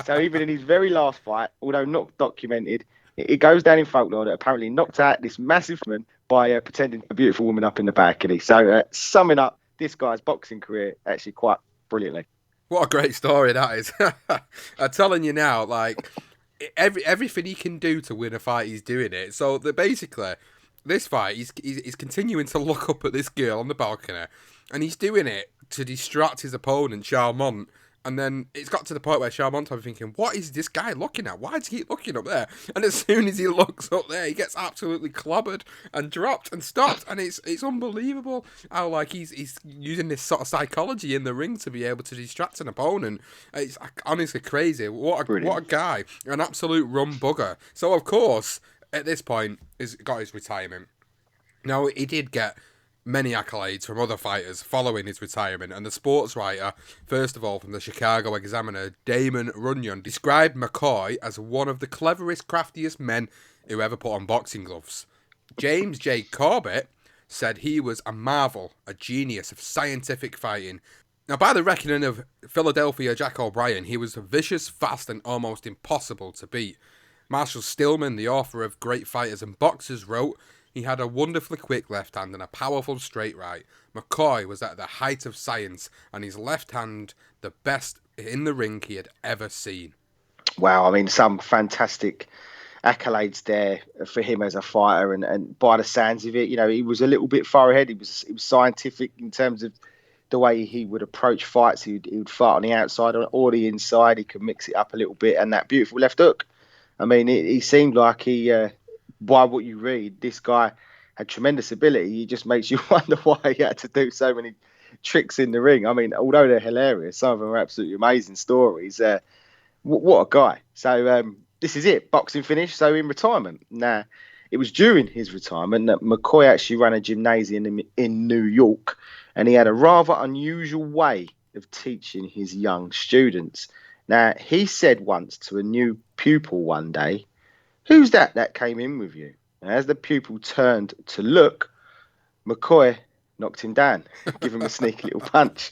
So even in his very last fight, although not documented, it goes down in folklore that apparently knocked out this massive man by pretending a beautiful woman up in the balcony. So summing up this guy's boxing career actually quite brilliantly. What a great story that is. I'm telling you now, like, everything he can do to win a fight, he's doing it. So basically, this fight, he's continuing to look up at this girl on the balcony, and he's doing it to distract his opponent, Charmont. And then it's got to the point where Charmont, I'm thinking, what is this guy looking at? Why does he keep looking up there? And as soon as he looks up there, he gets absolutely clobbered and dropped and stopped. And it's unbelievable how, like, he's using this sort of psychology in the ring to be able to distract an opponent. It's honestly crazy. What a guy. An absolute rum bugger. So, of course, at this point, he's got his retirement. Now, he did get many accolades from other fighters following his retirement, and the sports writer, first of all from the Chicago Examiner, Damon Runyon, described McCoy as one of the cleverest, craftiest men who ever put on boxing gloves. James J. Corbett said he was a marvel, a genius of scientific fighting. Now, by the reckoning of Philadelphia Jack O'Brien, he was vicious, fast, and almost impossible to beat. Marshall Stillman, the author of Great Fighters and Boxers, wrote, he had a wonderfully quick left hand and a powerful straight right. McCoy was at the height of science, and his left hand the best in the ring he had ever seen. Wow, I mean, some fantastic accolades there for him as a fighter, and by the sounds of it, you know, he was a little bit far ahead. He was scientific in terms of the way he would approach fights. He would fight on the outside or the inside. He could mix it up a little bit, and that beautiful left hook. I mean, he seemed like by what you read, this guy had tremendous ability. It just makes you wonder why he had to do so many tricks in the ring. I mean, although they're hilarious, some of them are absolutely amazing stories. What a guy. So this is it. Boxing finished. So in retirement. Now, it was during his retirement that McCoy actually ran a gymnasium in New York, and he had a rather unusual way of teaching his young students. Now, he said once to a new pupil one day, "Who's that came in with you?" And as the pupil turned to look, McCoy knocked him down, give him a sneaky little punch.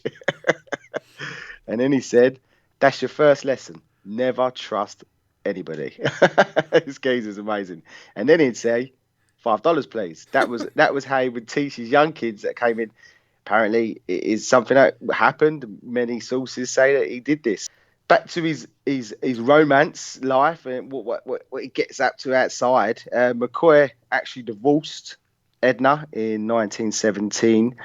And then he said, "That's your first lesson. Never trust anybody." This geezer's amazing. And then he'd say, $5, please. That was how he would teach his young kids that came in. Apparently, it is something that happened. Many sources say that he did this. Back to his romance life and what he gets up to outside. McCoy actually divorced Edna in 1917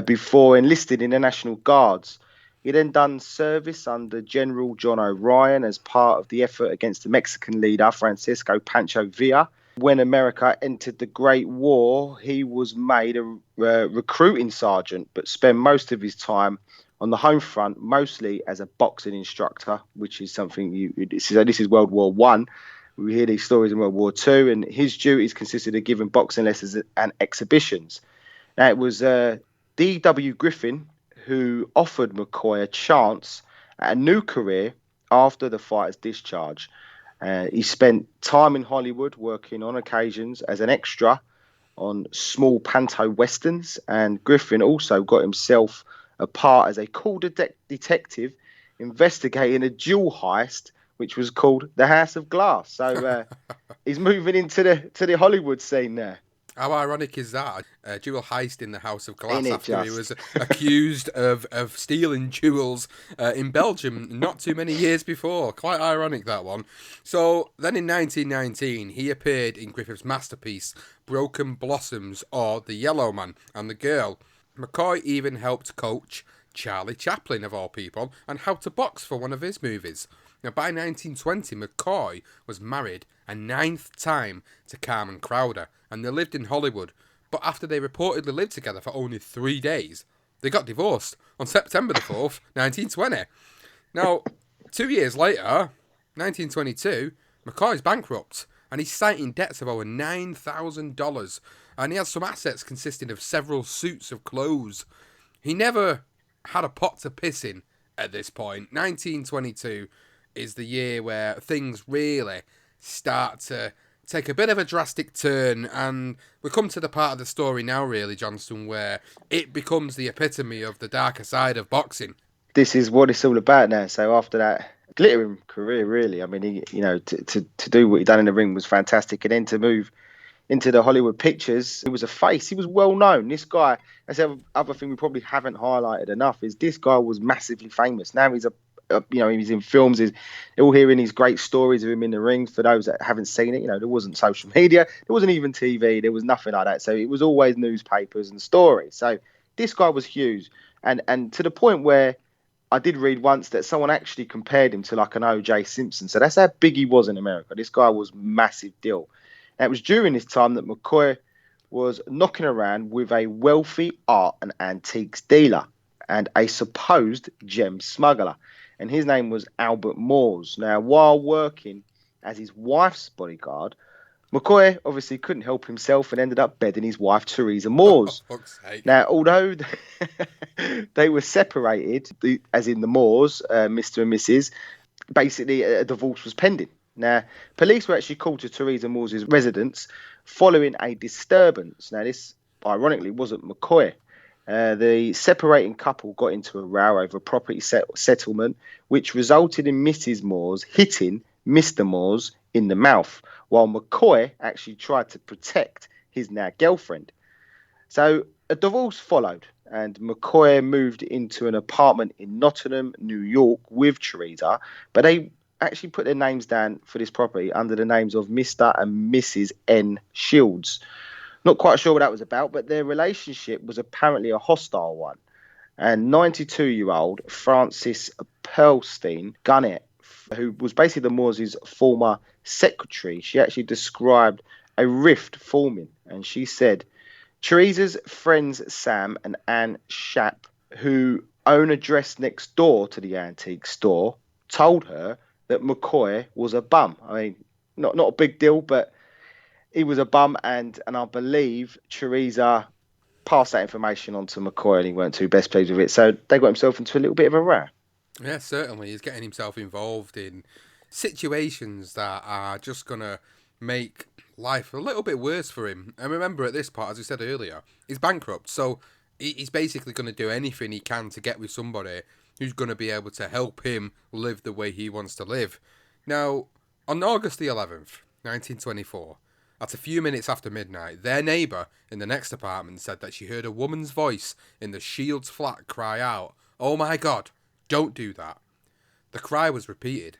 before enlisting in the National Guards. He then done service under General John O'Brien as part of the effort against the Mexican leader Francisco Pancho Villa. When America entered the Great War, he was made a recruiting sergeant, but spent most of his time on the home front, mostly as a boxing instructor, which is something this is World War One. We hear these stories in World War Two, and his duties consisted of giving boxing lessons and exhibitions. Now, it was D.W. Griffin who offered McCoy a chance at a new career after the fighter's discharge. He spent time in Hollywood working on occasions as an extra on small panto westerns, and Griffin also got himself a part as a cool detective investigating a jewel heist, which was called The House of Glass. So he's moving into the Hollywood scene there. How ironic is that? A jewel heist in the House of Ain't Glass it after he just? was accused of stealing jewels in Belgium not too many years before. Quite ironic, that one. So then in 1919, he appeared in Griffith's masterpiece, Broken Blossoms, or The Yellow Man and the Girl. McCoy even helped coach Charlie Chaplin, of all people, on how to box for one of his movies. Now, by 1920, McCoy was married a ninth time to Carmen Crowder, and they lived in Hollywood. But after they reportedly lived together for only 3 days, they got divorced on September the 4th, 1920. Now, 2 years later, 1922, McCoy's bankrupt, and he's citing debts of over $9,000, and he has some assets consisting of several suits of clothes. He never had a pot to piss in at this point. 1922 is the year where things really start to take a bit of a drastic turn, and we come to the part of the story now, really, Johnston, where it becomes the epitome of the darker side of boxing. This is what it's all about now. So after that glittering career, really, I mean, to do what he done in the ring was fantastic, and then to move into the Hollywood pictures, he was a face. He was well known. This guy, that's the other thing we probably haven't highlighted enough, is this guy was massively famous. Now he's he's in films. They're all hearing these great stories of him in the ring. For those that haven't seen it, there wasn't social media, there wasn't even TV, there was nothing like that. So it was always newspapers and stories. So this guy was huge, and to the point where I did read once that someone actually compared him to like an O.J. Simpson. So that's how big he was in America. This guy was massive deal. And it was during this time that McCoy was knocking around with a wealthy art and antiques dealer and a supposed gem smuggler. And his name was Albert Moores. Now, while working as his wife's bodyguard, McCoy obviously couldn't help himself and ended up bedding his wife, Teresa Moores. Oh, fuck's sake. Now, although they were separated, as in the Moores, Mr. and Mrs., basically a divorce was pending. Now, police were actually called to Teresa Moores' residence following a disturbance. Now, this, ironically, wasn't McCoy. The separating couple got into a row over a property settlement, which resulted in Mrs. Moores hitting Mr. Moores in the mouth, while McCoy actually tried to protect his now girlfriend. So a divorce followed, and McCoy moved into an apartment in Nottingham, New York, with Teresa, but they actually put their names down for this property under the names of Mr. and Mrs. N. Shields. Not quite sure what that was about, but their relationship was apparently a hostile one. And 92-year-old Frances Pearlstein Gunnett, who was basically the Moores' former secretary, she actually described a rift forming, and she said, Teresa's friends Sam and Anne Shapp, who own a dress next door to the antique store, told her that McCoy was a bum. I mean, not a big deal, but he was a bum, and I believe Teresa passed that information on to McCoy, and he weren't too best pleased with it. So they got himself into a little bit of a row. Yeah, certainly. He's getting himself involved in situations that are just going to make life a little bit worse for him. And remember, at this part, as we said earlier, he's bankrupt. So he's basically going to do anything he can to get with somebody who's going to be able to help him live the way he wants to live. Now, on August the 11th, 1924, at a few minutes after midnight, their neighbour in the next apartment said that she heard a woman's voice in the Shields flat cry out, "Oh my God, don't do that." The cry was repeated.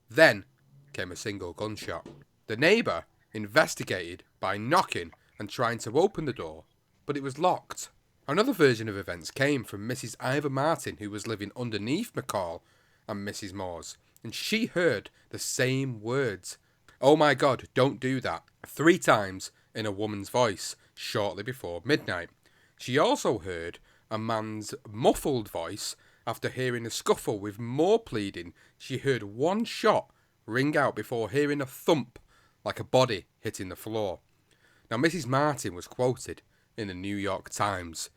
Then came a single gunshot. The neighbour investigated by knocking and trying to open the door, but it was locked. Another version of events came from Mrs. Ivor Martin, who was living underneath McCall and Mrs. Moores, and she heard the same words, "Oh my God, don't do that," 3 times in a woman's voice shortly before midnight. She also heard a man's muffled voice. After hearing a scuffle with more pleading, she heard one shot ring out before hearing a thump like a body hitting the floor. Now, Mrs. Martin was quoted in the New York Times.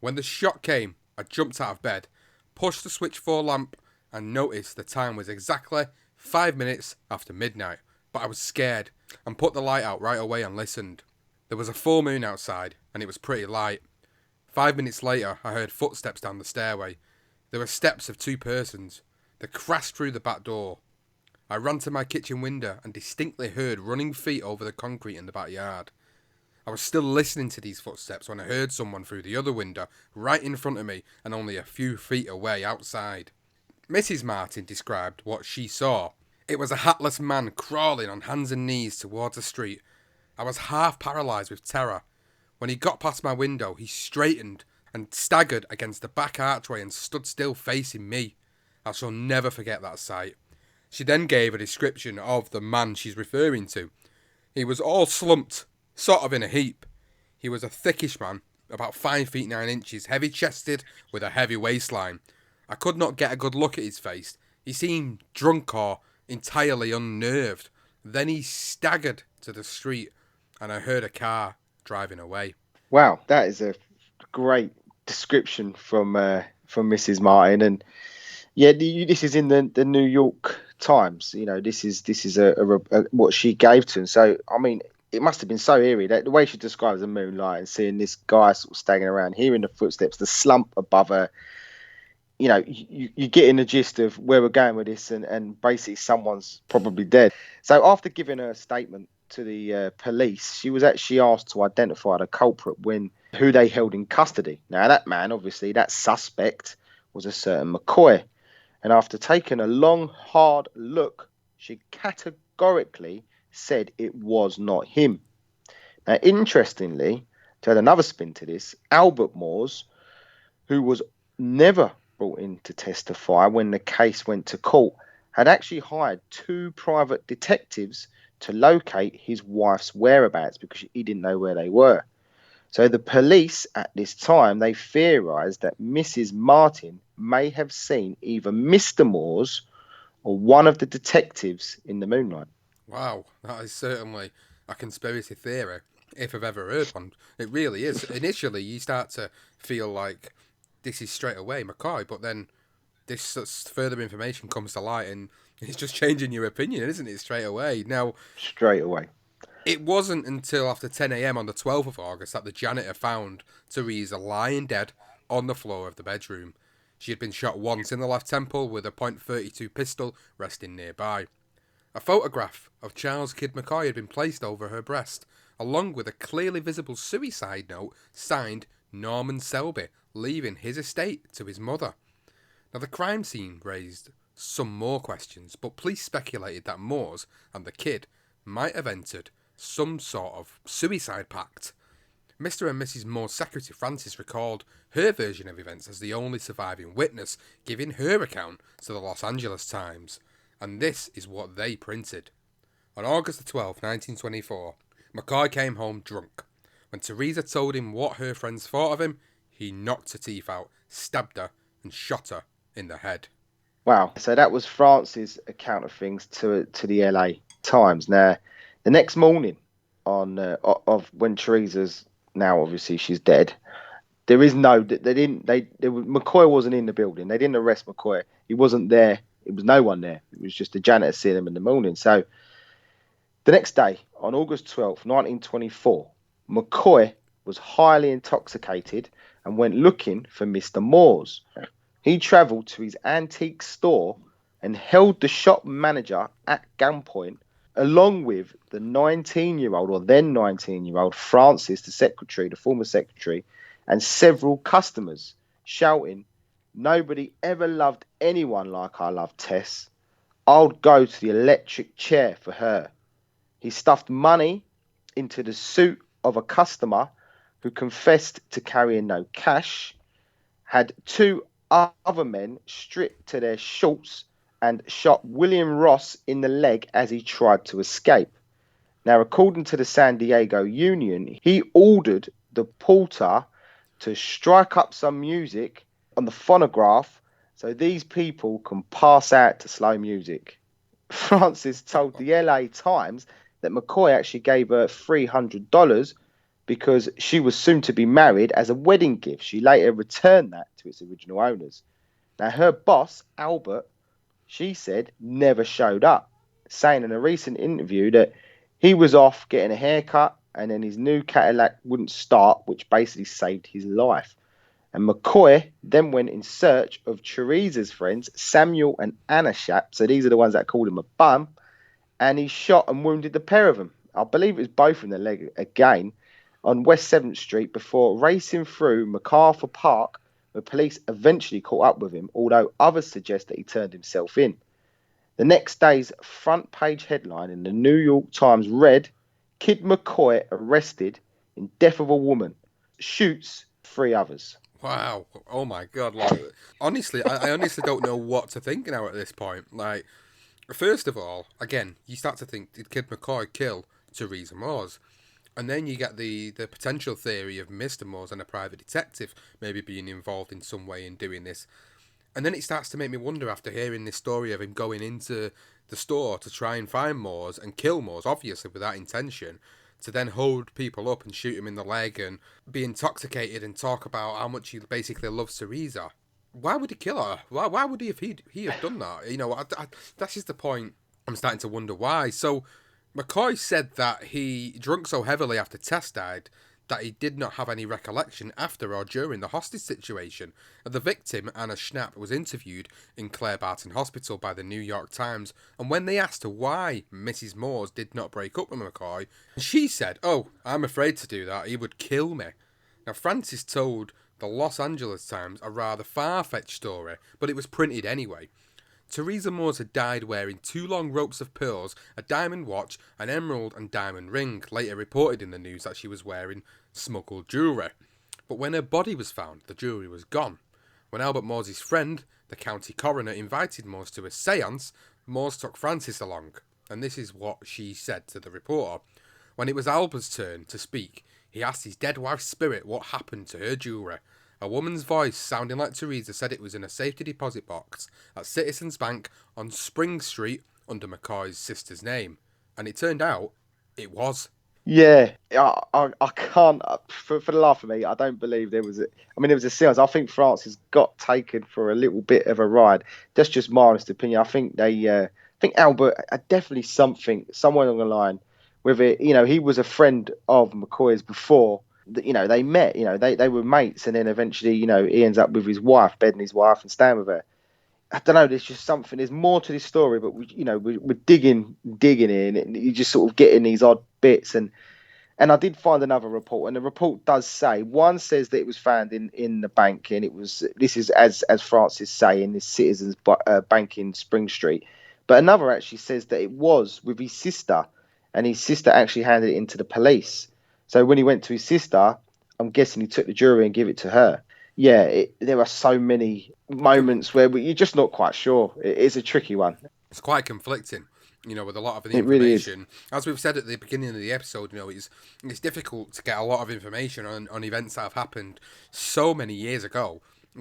"When the shot came, I jumped out of bed, pushed the switchboard lamp, and noticed the time was exactly 5 minutes after midnight. But I was scared and put the light out right away and listened. There was a full moon outside, and it was pretty light. 5 minutes later, I heard footsteps down the stairway. There were steps of two persons. They crashed through the back door. I ran to my kitchen window and distinctly heard running feet over the concrete in the backyard. I was still listening to these footsteps when I heard someone through the other window, right in front of me and only a few feet away outside. Mrs. Martin described what she saw. It was a hatless man crawling on hands and knees towards the street. I was half paralysed with terror. When he got past my window, he straightened and staggered against the back archway and stood still facing me. I shall never forget that sight. She then gave a description of the man she's referring to. He was all slumped, sort of in a heap. He was a thickish man, about 5 feet 9 inches, heavy chested with a heavy waistline. I could not get a good look at his face. He seemed drunk or entirely unnerved. Then he staggered to the street and I heard a car driving away. Wow, that is a great description from Mrs. Martin, and yeah, this is in the New York Times. You know, this is a what she gave to him. So I mean, it must have been so eerie that the way she describes the moonlight and seeing this guy sort of staggering around, hearing the footsteps, the slump above her. You know, you get in the gist of where we're going with this, and basically someone's probably dead. So after giving her a statement to the police, she was actually asked to identify the culprit who they held in custody. Now that man, obviously, that suspect was a certain McCoy. And after taking a long, hard look, she categorically said it was not him. Now, interestingly, to add another spin to this, Albert Moores, who was never brought in to testify when the case went to court, had actually hired 2 private detectives to locate his wife's whereabouts because he didn't know where they were. So the police at this time, they theorised that Mrs. Martin may have seen either Mr. Moores or one of the detectives in the moonlight. Wow, that is certainly a conspiracy theory, if I've ever heard one. It really is. Initially, you start to feel like this is straight away McCoy, but then this further information comes to light and it's just changing your opinion, isn't it, straight away? Now, straight away. It wasn't until after 10 a.m. on the 12th of August that the janitor found Teresa lying dead on the floor of the bedroom. She had been shot once in the left temple with a .32 pistol resting nearby. A photograph of Charles Kidd McCoy had been placed over her breast, along with a clearly visible suicide note signed Norman Selby, leaving his estate to his mother. Now, the crime scene raised some more questions, but police speculated that Moores and the kid might have entered some sort of suicide pact. Mr. and Mrs. Moore's secretary Frances recalled her version of events as the only surviving witness, giving her account to the Los Angeles Times, and this is what they printed. On August the 12th, 1924, McCoy came home drunk. When Teresa told him what her friends thought of him, he knocked her teeth out, stabbed her, and shot her in the head. Wow. So that was France's account of things to the LA Times. Now, the next morning of when Teresa's, now obviously she's dead, there is McCoy wasn't in the building. They didn't arrest McCoy. He wasn't there. It was no one there. It was just the janitor seeing him in the morning. So the next day, on August 12th, 1924, McCoy was highly intoxicated and went looking for Mr. Moores. He travelled to his antique store and held the shop manager at gunpoint, along with the 19-year-old or then 19-year-old Francis, the former secretary, and several customers, shouting, "Nobody ever loved anyone like I love Tess. I'll go to the electric chair for her." He stuffed money into the suit of a customer who confessed to carrying no cash, had 2 other men stripped to their shorts, and shot William Ross in the leg as he tried to escape. Now, according to the San Diego Union, he ordered the porter to strike up some music on the phonograph so these people can pass out to slow music. Francis told the LA Times that McCoy actually gave her $300 because she was soon to be married as a wedding gift. She later returned that to its original owners. Now, her boss, Albert, she said, never showed up, saying in a recent interview that he was off getting a haircut and then his new Cadillac wouldn't start, which basically saved his life. And McCoy then went in search of Teresa's friends, Samuel and Anna Shapp. So these are the ones that called him a bum. And he shot and wounded the pair of them. I believe it was both in the leg again on West 7th Street before racing through MacArthur Park, where police eventually caught up with him, although others suggest that he turned himself in. The next day's front page headline in the New York Times read, Kid McCoy arrested in death of a woman, shoots 3 others. Wow. Oh my God. Like, honestly, I honestly don't know what to think now at this point. Like, first of all, again, you start to think, did Kid McCoy kill Theresa Moores? And then you get the potential theory of Mr. Moores and a private detective maybe being involved in some way in doing this. And then it starts to make me wonder after hearing this story of him going into the store to try and find Moores and kill Moores, obviously with that intention, to then hold people up and shoot him in the leg and be intoxicated and talk about how much he basically loves Theresa. Why would he kill her? Why would he have done that? You know, that's just the point. I'm starting to wonder why. So McCoy said that he drank so heavily after Tess died that he did not have any recollection after or during the hostage situation. The victim, Anna Schnapp, was interviewed in Clare Barton Hospital by the New York Times, and when they asked her why Mrs. Moores did not break up with McCoy, she said, "Oh, I'm afraid to do that. He would kill me." Now, Francis told the Los Angeles Times a rather far-fetched story, but it was printed anyway. Theresa Moores had died wearing 2 long ropes of pearls, a diamond watch, an emerald and diamond ring, later reported in the news that she was wearing smuggled jewellery. But when her body was found, the jewellery was gone. When Albert Moores' friend, the county coroner, invited Moores to a séance, Moores took Francis along, and this is what she said to the reporter. When it was Albert's turn to speak, he asked his dead wife's spirit what happened to her jewellery. A woman's voice, sounding like Theresa, said it was in a safety deposit box at Citizens Bank on Spring Street under McCoy's sister's name. And it turned out it was. Yeah, I can't, for the life of me, I don't believe there was there was a seance. I think Francis got taken for a little bit of a ride. That's just my honest opinion. I think I think Albert had definitely somewhere along the line with it. You know, he was a friend of McCoy's before. You know, they met, you know, they were mates, and then eventually, you know, he ends up with his wife, bedding his wife and staying with her. I don't know. There's just something. There's more to this story, but we're digging in, and you just sort of getting these odd bits. And I did find another report, and the report does say one says that it was found in the bank, and this is as Francis say in this Citizens Bank in Spring Street, but another actually says that it was with his sister, and his sister actually handed it into the police. So when he went to his sister, I'm guessing he took the jewelry and gave it to her. Yeah, there are so many moments where you're just not quite sure. It's a tricky one. It's quite conflicting, you know, with a lot of the It really is. information. As we've said at the beginning of the episode, you know, it's difficult to get a lot of information on events that have happened so many years ago,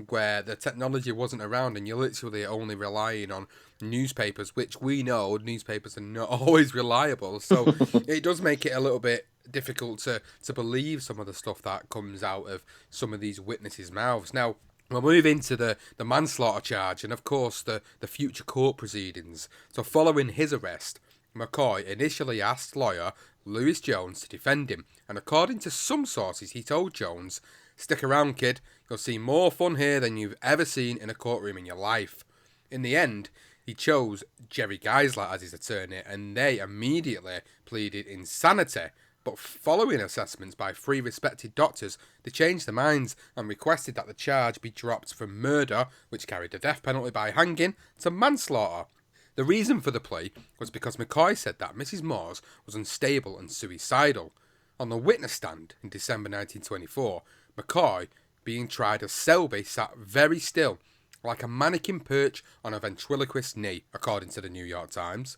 where the technology wasn't around and you're literally only relying on newspapers, which we know newspapers are not always reliable. So it does make it a little bit difficult to believe some of the stuff that comes out of some of these witnesses' mouths. Now, we'll move into the manslaughter charge and, of course, the future court proceedings. So following his arrest, McCoy initially asked lawyer Lewis Jones to defend him, and according to some sources, he told Jones, "Stick around, kid. You'll see more fun here than you've ever seen in a courtroom in your life." In the end, he chose Jerry Geisler as his attorney, and they immediately pleaded insanity. But following assessments by 3 respected doctors, they changed their minds and requested that the charge be dropped from murder, which carried the death penalty by hanging, to manslaughter. The reason for the plea was because McCoy said that Mrs. Moores was unstable and suicidal. On the witness stand in December 1924, McCoy, being tried as Selby, sat very still, like a mannequin perch on a ventriloquist's knee, according to the New York Times.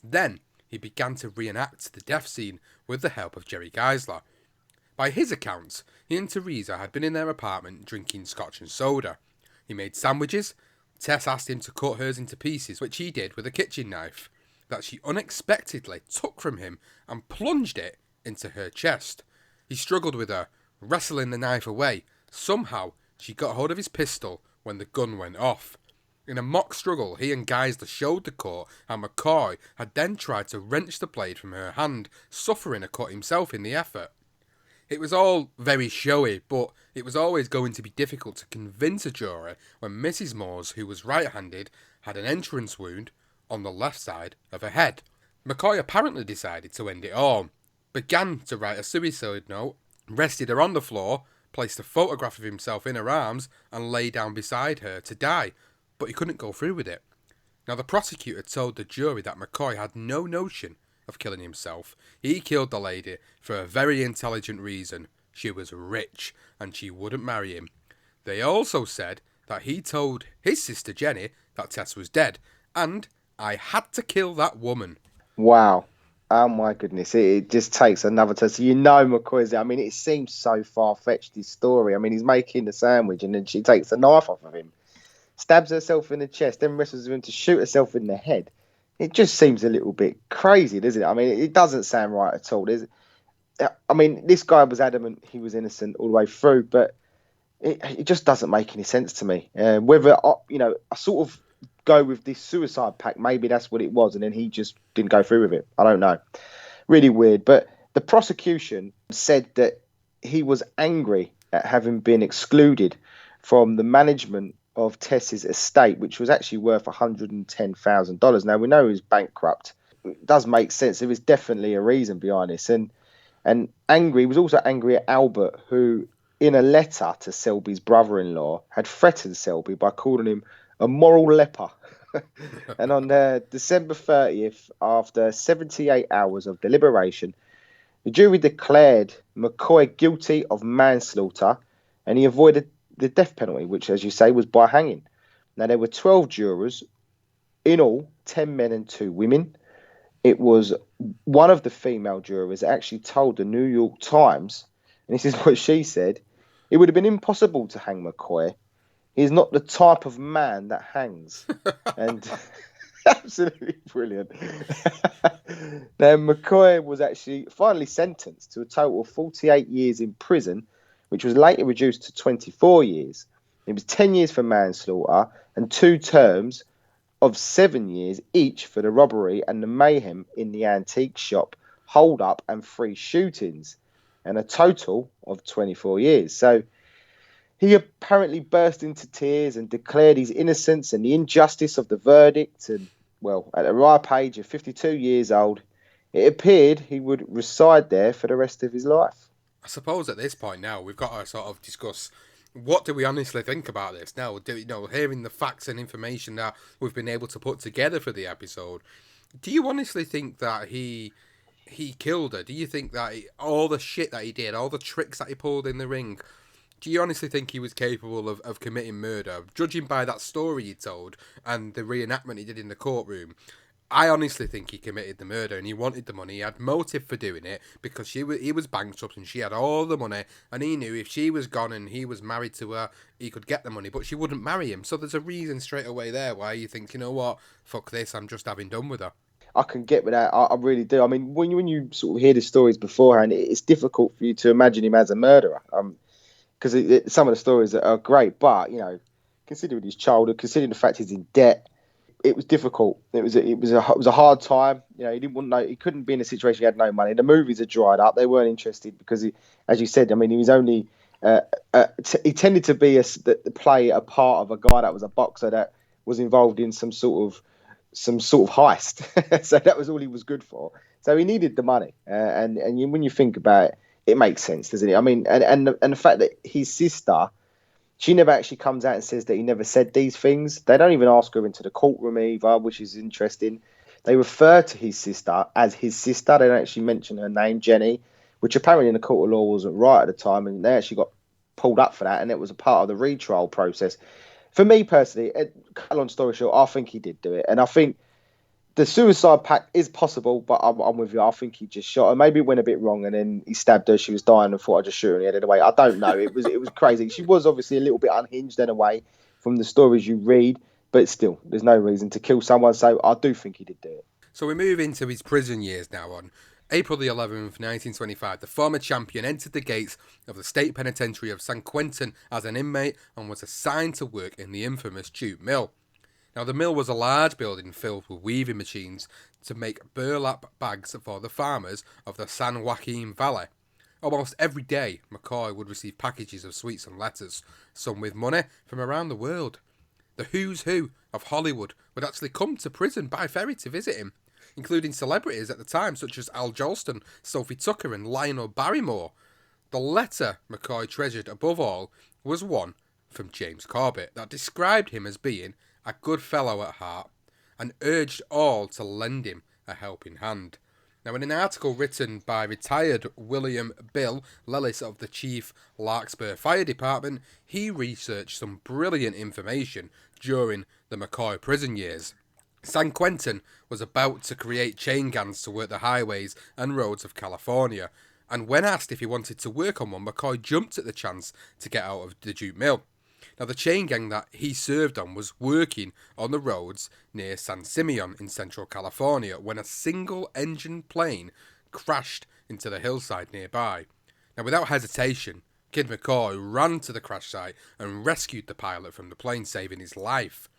Then he began to reenact the death scene with the help of Jerry Geisler. By his accounts, he and Theresa had been in their apartment drinking scotch and soda. He made sandwiches. Tess asked him to cut hers into pieces, which he did with a kitchen knife, that she unexpectedly took from him and plunged it into her chest. He struggled with her, wrestling the knife away. Somehow, she got hold of his pistol when the gun went off. In a mock struggle, he and Geisler showed the court how McCoy had then tried to wrench the blade from her hand, suffering a cut himself in the effort. It was all very showy, but it was always going to be difficult to convince a jury when Mrs. Moores, who was right-handed, had an entrance wound on the left side of her head. McCoy apparently decided to end it all, began to write a suicide note, rested her on the floor, placed a photograph of himself in her arms, and lay down beside her to die, but he couldn't go through with it. Now, the prosecutor told the jury that McCoy had no notion of killing himself. He killed the lady for a very intelligent reason. She was rich, and she wouldn't marry him. They also said that he told his sister Jenny that Tess was dead, and I had to kill that woman. Wow. Oh my goodness. It just takes another turn. So McCoy's there. I mean, it seems so far-fetched, his story. I mean, he's making the sandwich and then she takes the knife off of him, stabs herself in the chest, then wrestles him to shoot herself in the head. It just seems a little bit crazy, doesn't it? I mean, it doesn't sound right at all. I mean, this guy was adamant he was innocent all the way through, but it just doesn't make any sense to me. Whether, I sort of go with this suicide pact, maybe that's what it was, and then he just didn't go through with it. I don't know. Really weird. But the prosecution said that he was angry at having been excluded from the management of Tess's estate, which was actually worth $110,000. Now, we know he was bankrupt. It does make sense. There is definitely a reason behind this. And angry, he was also angry at Albert, who, in a letter to Selby's brother-in-law, had threatened Selby by calling him a moral leper. And on December 30th, after 78 hours of deliberation, the jury declared McCoy guilty of manslaughter, and he avoided the death penalty, which, as you say, was by hanging. Now, there were 12 jurors, in all, 10 men and 2 women. It was one of the female jurors actually told the New York Times, and this is what she said: it would have been impossible to hang McCoy. He's not the type of man that hangs. And absolutely brilliant. Now, McCoy was actually finally sentenced to a total of 48 years in prison, which was later reduced to 24 years. It was 10 years for manslaughter and 2 terms of 7 years each for the robbery and the mayhem in the antique shop, hold-up and 3 shootings, and a total of 24 years. So he apparently burst into tears and declared his innocence and the injustice of the verdict. And, well, at a ripe age of 52 years old, it appeared he would reside there for the rest of his life. I suppose at this point now, we've got to sort of discuss, what do we honestly think about this now? Hearing the facts and information that we've been able to put together for the episode, do you honestly think that he killed her? Do you think that all the shit that he did, all the tricks that he pulled in the ring, do you honestly think he was capable of committing murder? Judging by that story he told and the reenactment he did in the courtroom, I honestly think he committed the murder and he wanted the money. He had motive for doing it because he was bankrupt and she had all the money, and he knew if she was gone and he was married to her, he could get the money, but she wouldn't marry him. So there's a reason straight away there why you think, you know what, fuck this, I'm just having done with her. I can get with that. I really do. I mean, when you sort of hear the stories beforehand, it's difficult for you to imagine him as a murderer. Because some of the stories are great, but considering his childhood, considering the fact he's in debt, it was difficult. It was a hard time. He didn't want he couldn't be in a situation he had no money. The movies had dried up. They weren't interested because as you said, I mean, he was only he tended to play a part of a guy that was a boxer that was involved in some sort of heist. So that was all he was good for. So he needed the money, and when you think about it, it makes sense, doesn't it? I mean, and the fact that his sister, she never actually comes out and says that he never said these things. They don't even ask her into the courtroom either, which is interesting. They refer to his sister as his sister. They don't actually mention her name, Jenny, which apparently in the court of law wasn't right at the time, and they actually got pulled up for that, and it was a part of the retrial process. For me personally, cut a long story short, I think he did do it, and I think the suicide pact is possible, but I'm with you. I think he just shot her. Maybe it went a bit wrong, and then he stabbed her. She was dying and thought I'd just shoot her in the head of the way. I don't know. It was crazy. She was obviously a little bit unhinged in a way from the stories you read, but still, there's no reason to kill someone. So I do think he did do it. So we move into his prison years now. On April the 11th, 1925, the former champion entered the gates of the state penitentiary of San Quentin as an inmate and was assigned to work in the infamous jute mill. Now, the mill was a large building filled with weaving machines to make burlap bags for the farmers of the San Joaquin Valley. Almost every day, McCoy would receive packages of sweets and letters, some with money from around the world. The who's who of Hollywood would actually come to prison by ferry to visit him, including celebrities at the time such as Al Jolson, Sophie Tucker, and Lionel Barrymore. The letter McCoy treasured above all was one from James Corbett that described him as being a good fellow at heart and urged all to lend him a helping hand. Now, in an article written by retired William Bill Lellis of the Chief Larkspur Fire Department, he researched some brilliant information during the McCoy prison years. San Quentin was about to create chain gangs to work the highways and roads of California, and when asked if he wanted to work on one, McCoy jumped at the chance to get out of the jute mill. Now, the chain gang that he served on was working on the roads near San Simeon in Central California when a single-engine plane crashed into the hillside nearby. Now, without hesitation, Kid McCoy ran to the crash site and rescued the pilot from the plane, saving his life.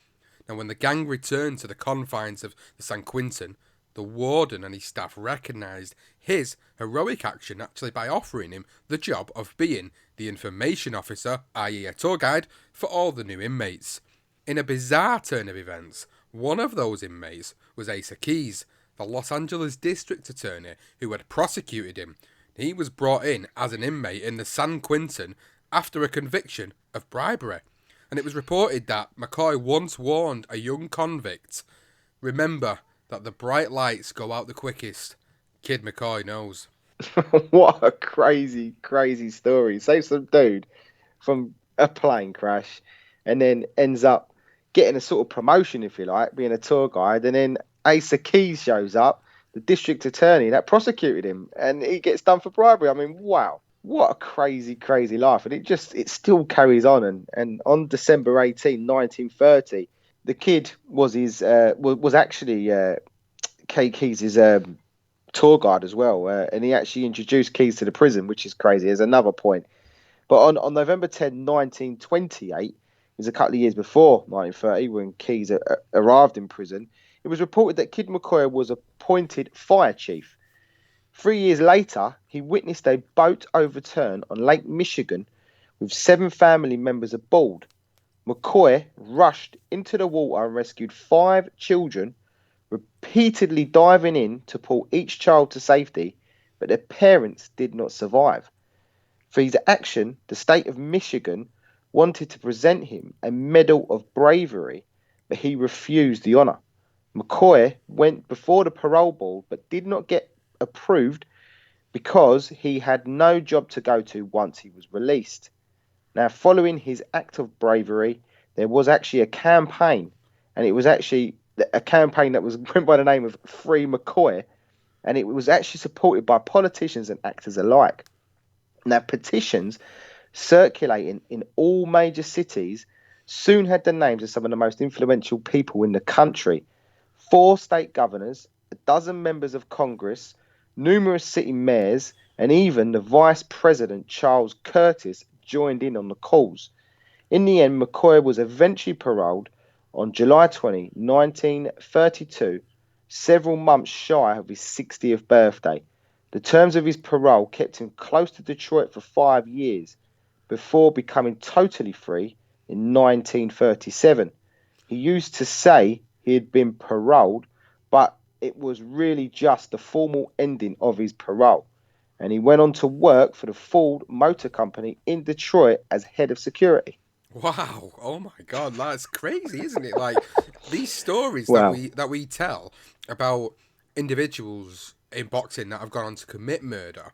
Now, when the gang returned to the confines of the San Quentin, the warden and his staff recognised his heroic action actually by offering him the job of being the information officer, i.e. a tour guide, for all the new inmates. In a bizarre turn of events, one of those inmates was Asa Keys, the Los Angeles district attorney who had prosecuted him. He was brought in as an inmate in the San Quentin after a conviction of bribery. And it was reported that McCoy once warned a young convict, "Remember that the bright lights go out the quickest." Kid McCoy knows. What a crazy, crazy story. Save some dude from a plane crash and then ends up getting a sort of promotion, if you like, being a tour guide. And then Asa Keys shows up, the district attorney that prosecuted him, and he gets done for bribery. I mean, wow. What a crazy, crazy life. And it still carries on. And on December 18, 1930, the kid was actually Keys' tour guide as well. And he actually introduced Keys to the prison, which is crazy. There's another point. But on November 10, 1928, it was a couple of years before 1930 when Keys arrived in prison, it was reported that Kid McCoy was appointed fire chief. 3 years later, he witnessed a boat overturn on Lake Michigan with 7 family members aboard. McCoy rushed into the water and rescued 5 children, repeatedly diving in to pull each child to safety, but their parents did not survive. For his action, the state of Michigan wanted to present him a Medal of Bravery, but he refused the honour. McCoy went before the parole board but did not get approved because he had no job to go to once he was released. Now, following his act of bravery, there was actually a campaign, and it was actually a campaign that was went by the name of Free McCoy, and it was actually supported by politicians and actors alike. Now, petitions circulating in all major cities soon had the names of some of the most influential people in the country. 4 state governors, a dozen members of Congress, numerous city mayors, and even the Vice President Charles Curtis joined in on the cause. In the end, McCoy was eventually paroled on July 20, 1932, several months shy of his 60th birthday. The terms of his parole kept him close to Detroit for 5 years before becoming totally free in 1937. He used to say he had been paroled, but it was really just the formal ending of his parole. And he went on to work for the Ford Motor Company in Detroit as head of security. Wow! Oh my God, that's crazy, isn't it? Like these stories Wow. that we tell about individuals in boxing that have gone on to commit murder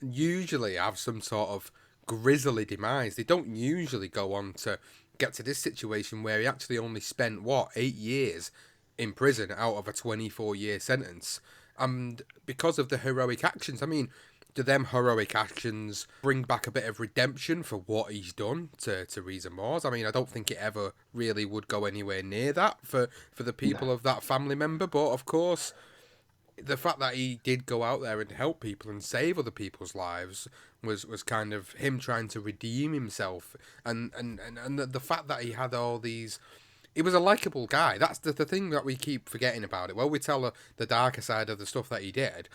usually have some sort of grisly demise. They don't usually go on to get to this situation where he actually only spent 8 years in prison out of a 24-year sentence, and because of the heroic actions. I mean, do them heroic actions bring back a bit of redemption for what he's done to Reza Moores? I mean, I don't think it ever really would go anywhere near that for the people of that family member, but of course the fact that he did go out there and help people and save other people's lives was kind of him trying to redeem himself, and the fact that he had all these. He was a likable guy. That's the thing that we keep forgetting about it. Well, we tell the darker side of the stuff that he did.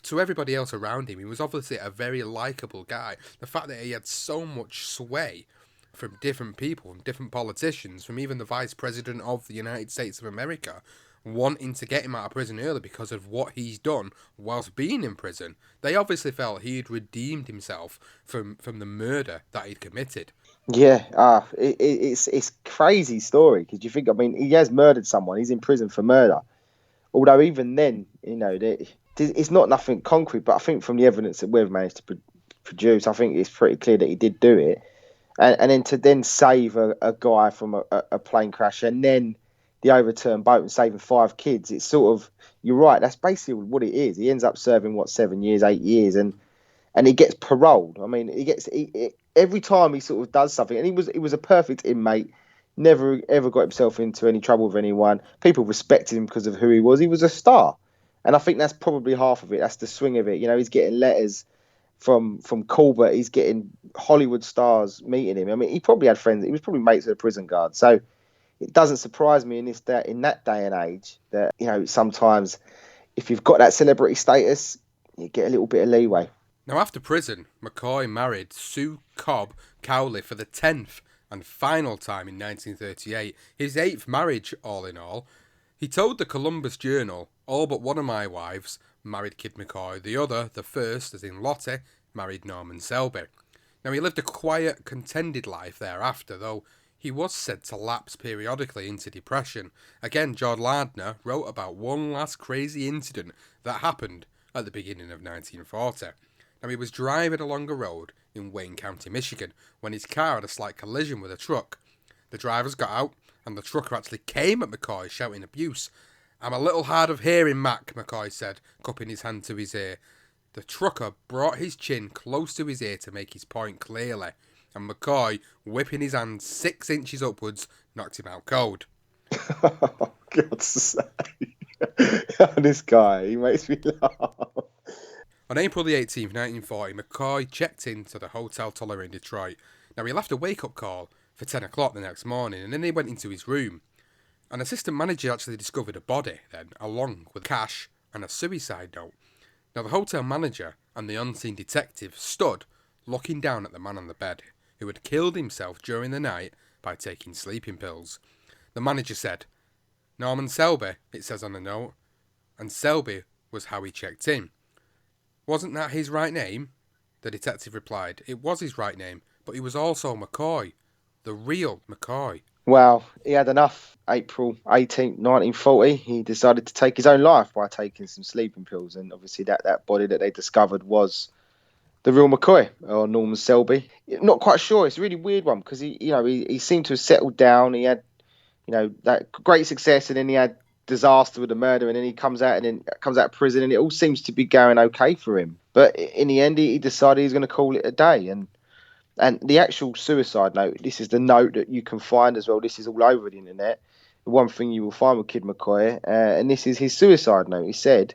to everybody else around him, he was obviously a very likable guy. The fact that he had so much sway from different people, from different politicians, from even the Vice President of the United States of America, wanting to get him out of prison early because of what he's done whilst being in prison. They obviously felt he had redeemed himself from the murder that he'd committed. Yeah, it's crazy story because you think, I mean, he has murdered someone. He's in prison for murder. Although even then, it's not nothing concrete. But I think from the evidence that we've managed to produce, I think it's pretty clear that he did do it. And then to then save a guy from a plane crash, and then the overturned boat and saving 5 kids, it's sort of, you're right. That's basically what it is. He ends up serving 7 years, 8 years, and he gets paroled. I mean, every time he sort of does something, and he was a perfect inmate. Never ever got himself into any trouble with anyone. People respected him because of who he was. He was a star, and I think that's probably half of it. That's the swing of it. He's getting letters from Colbert. He's getting Hollywood stars meeting him. I mean, he probably had friends. He was probably mates with a prison guard. So it doesn't surprise me in that day and age that sometimes if you've got that celebrity status, you get a little bit of leeway. Now, after prison, McCoy married Sue Cobb Cowley for the 10th and final time in 1938, his 8th marriage all in all. He told the Columbus Journal, "All but one of my wives married Kid McCoy, the other, the first, as in Lottie, married Norman Selby." Now, he lived a quiet, contented life thereafter, though he was said to lapse periodically into depression. Again, George Lardner wrote about one last crazy incident that happened at the beginning of 1940. Now, he was driving along a road in Wayne County, Michigan, when his car had a slight collision with a truck. The drivers got out, and the trucker actually came at McCoy, shouting abuse. "I'm a little hard of hearing, Mac," McCoy said, cupping his hand to his ear. The trucker brought his chin close to his ear to make his point clearly, and McCoy, whipping his hand 6 inches upwards, knocked him out cold. Oh, God's sake. This guy, he makes me laugh. On April the 18th, 1940, McCoy checked into the Hotel Tulare in Detroit. Now, he left a wake-up call for 10 o'clock the next morning, and then he went into his room. An assistant manager actually discovered a body then, along with cash and a suicide note. Now, the hotel manager and the unseen detective stood looking down at the man on the bed, who had killed himself during the night by taking sleeping pills. The manager said, "Norman Selby," it says on the note, and Selby was how he checked in. "Wasn't that his right name?" The detective replied, "It was his right name, but he was also McCoy, the real McCoy." Well, he had enough. April 18th, 1940, he decided to take his own life by taking some sleeping pills, and obviously that body that they discovered was the real McCoy, or Norman Selby. Not quite sure. It's a really weird one because he seemed to have settled down. He had that great success, and then he had disaster with the murder, and then he comes out of prison, and it all seems to be going okay for him. But in the end, he decided he's going to call it a day. And the actual suicide note, this is the note that you can find as well. This is all over the internet. The one thing you will find with Kid McCoy, and this is his suicide note. He said,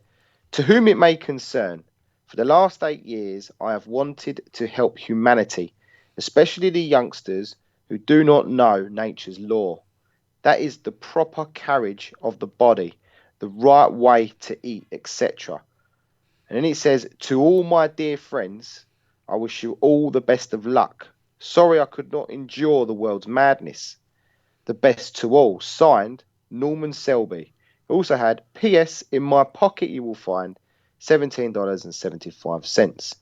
"To whom it may concern, for the last 8 years, I have wanted to help humanity, especially the youngsters who do not know nature's law. That is the proper carriage of the body, the right way to eat, etc." And then it says, "To all my dear friends, I wish you all the best of luck. Sorry I could not endure the world's madness. The best to all." Signed, Norman Selby. He also had, "P.S. In my pocket you will find $17.75.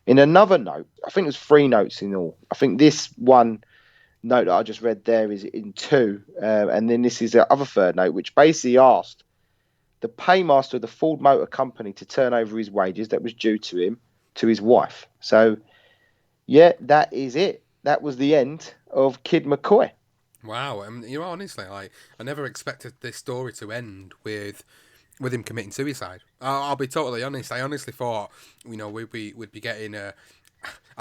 In another note, I think there's 3 notes in all. I think this one note that I just read there is in 2. And then this is the other 3rd note, which basically asked the paymaster of the Ford Motor Company to turn over his wages that was due to him to his wife. So, yeah, that is it. That was the end of Kid McCoy. Wow, honestly, I never expected this story to end with him committing suicide. I'll be totally honest. I honestly thought, we'd be getting a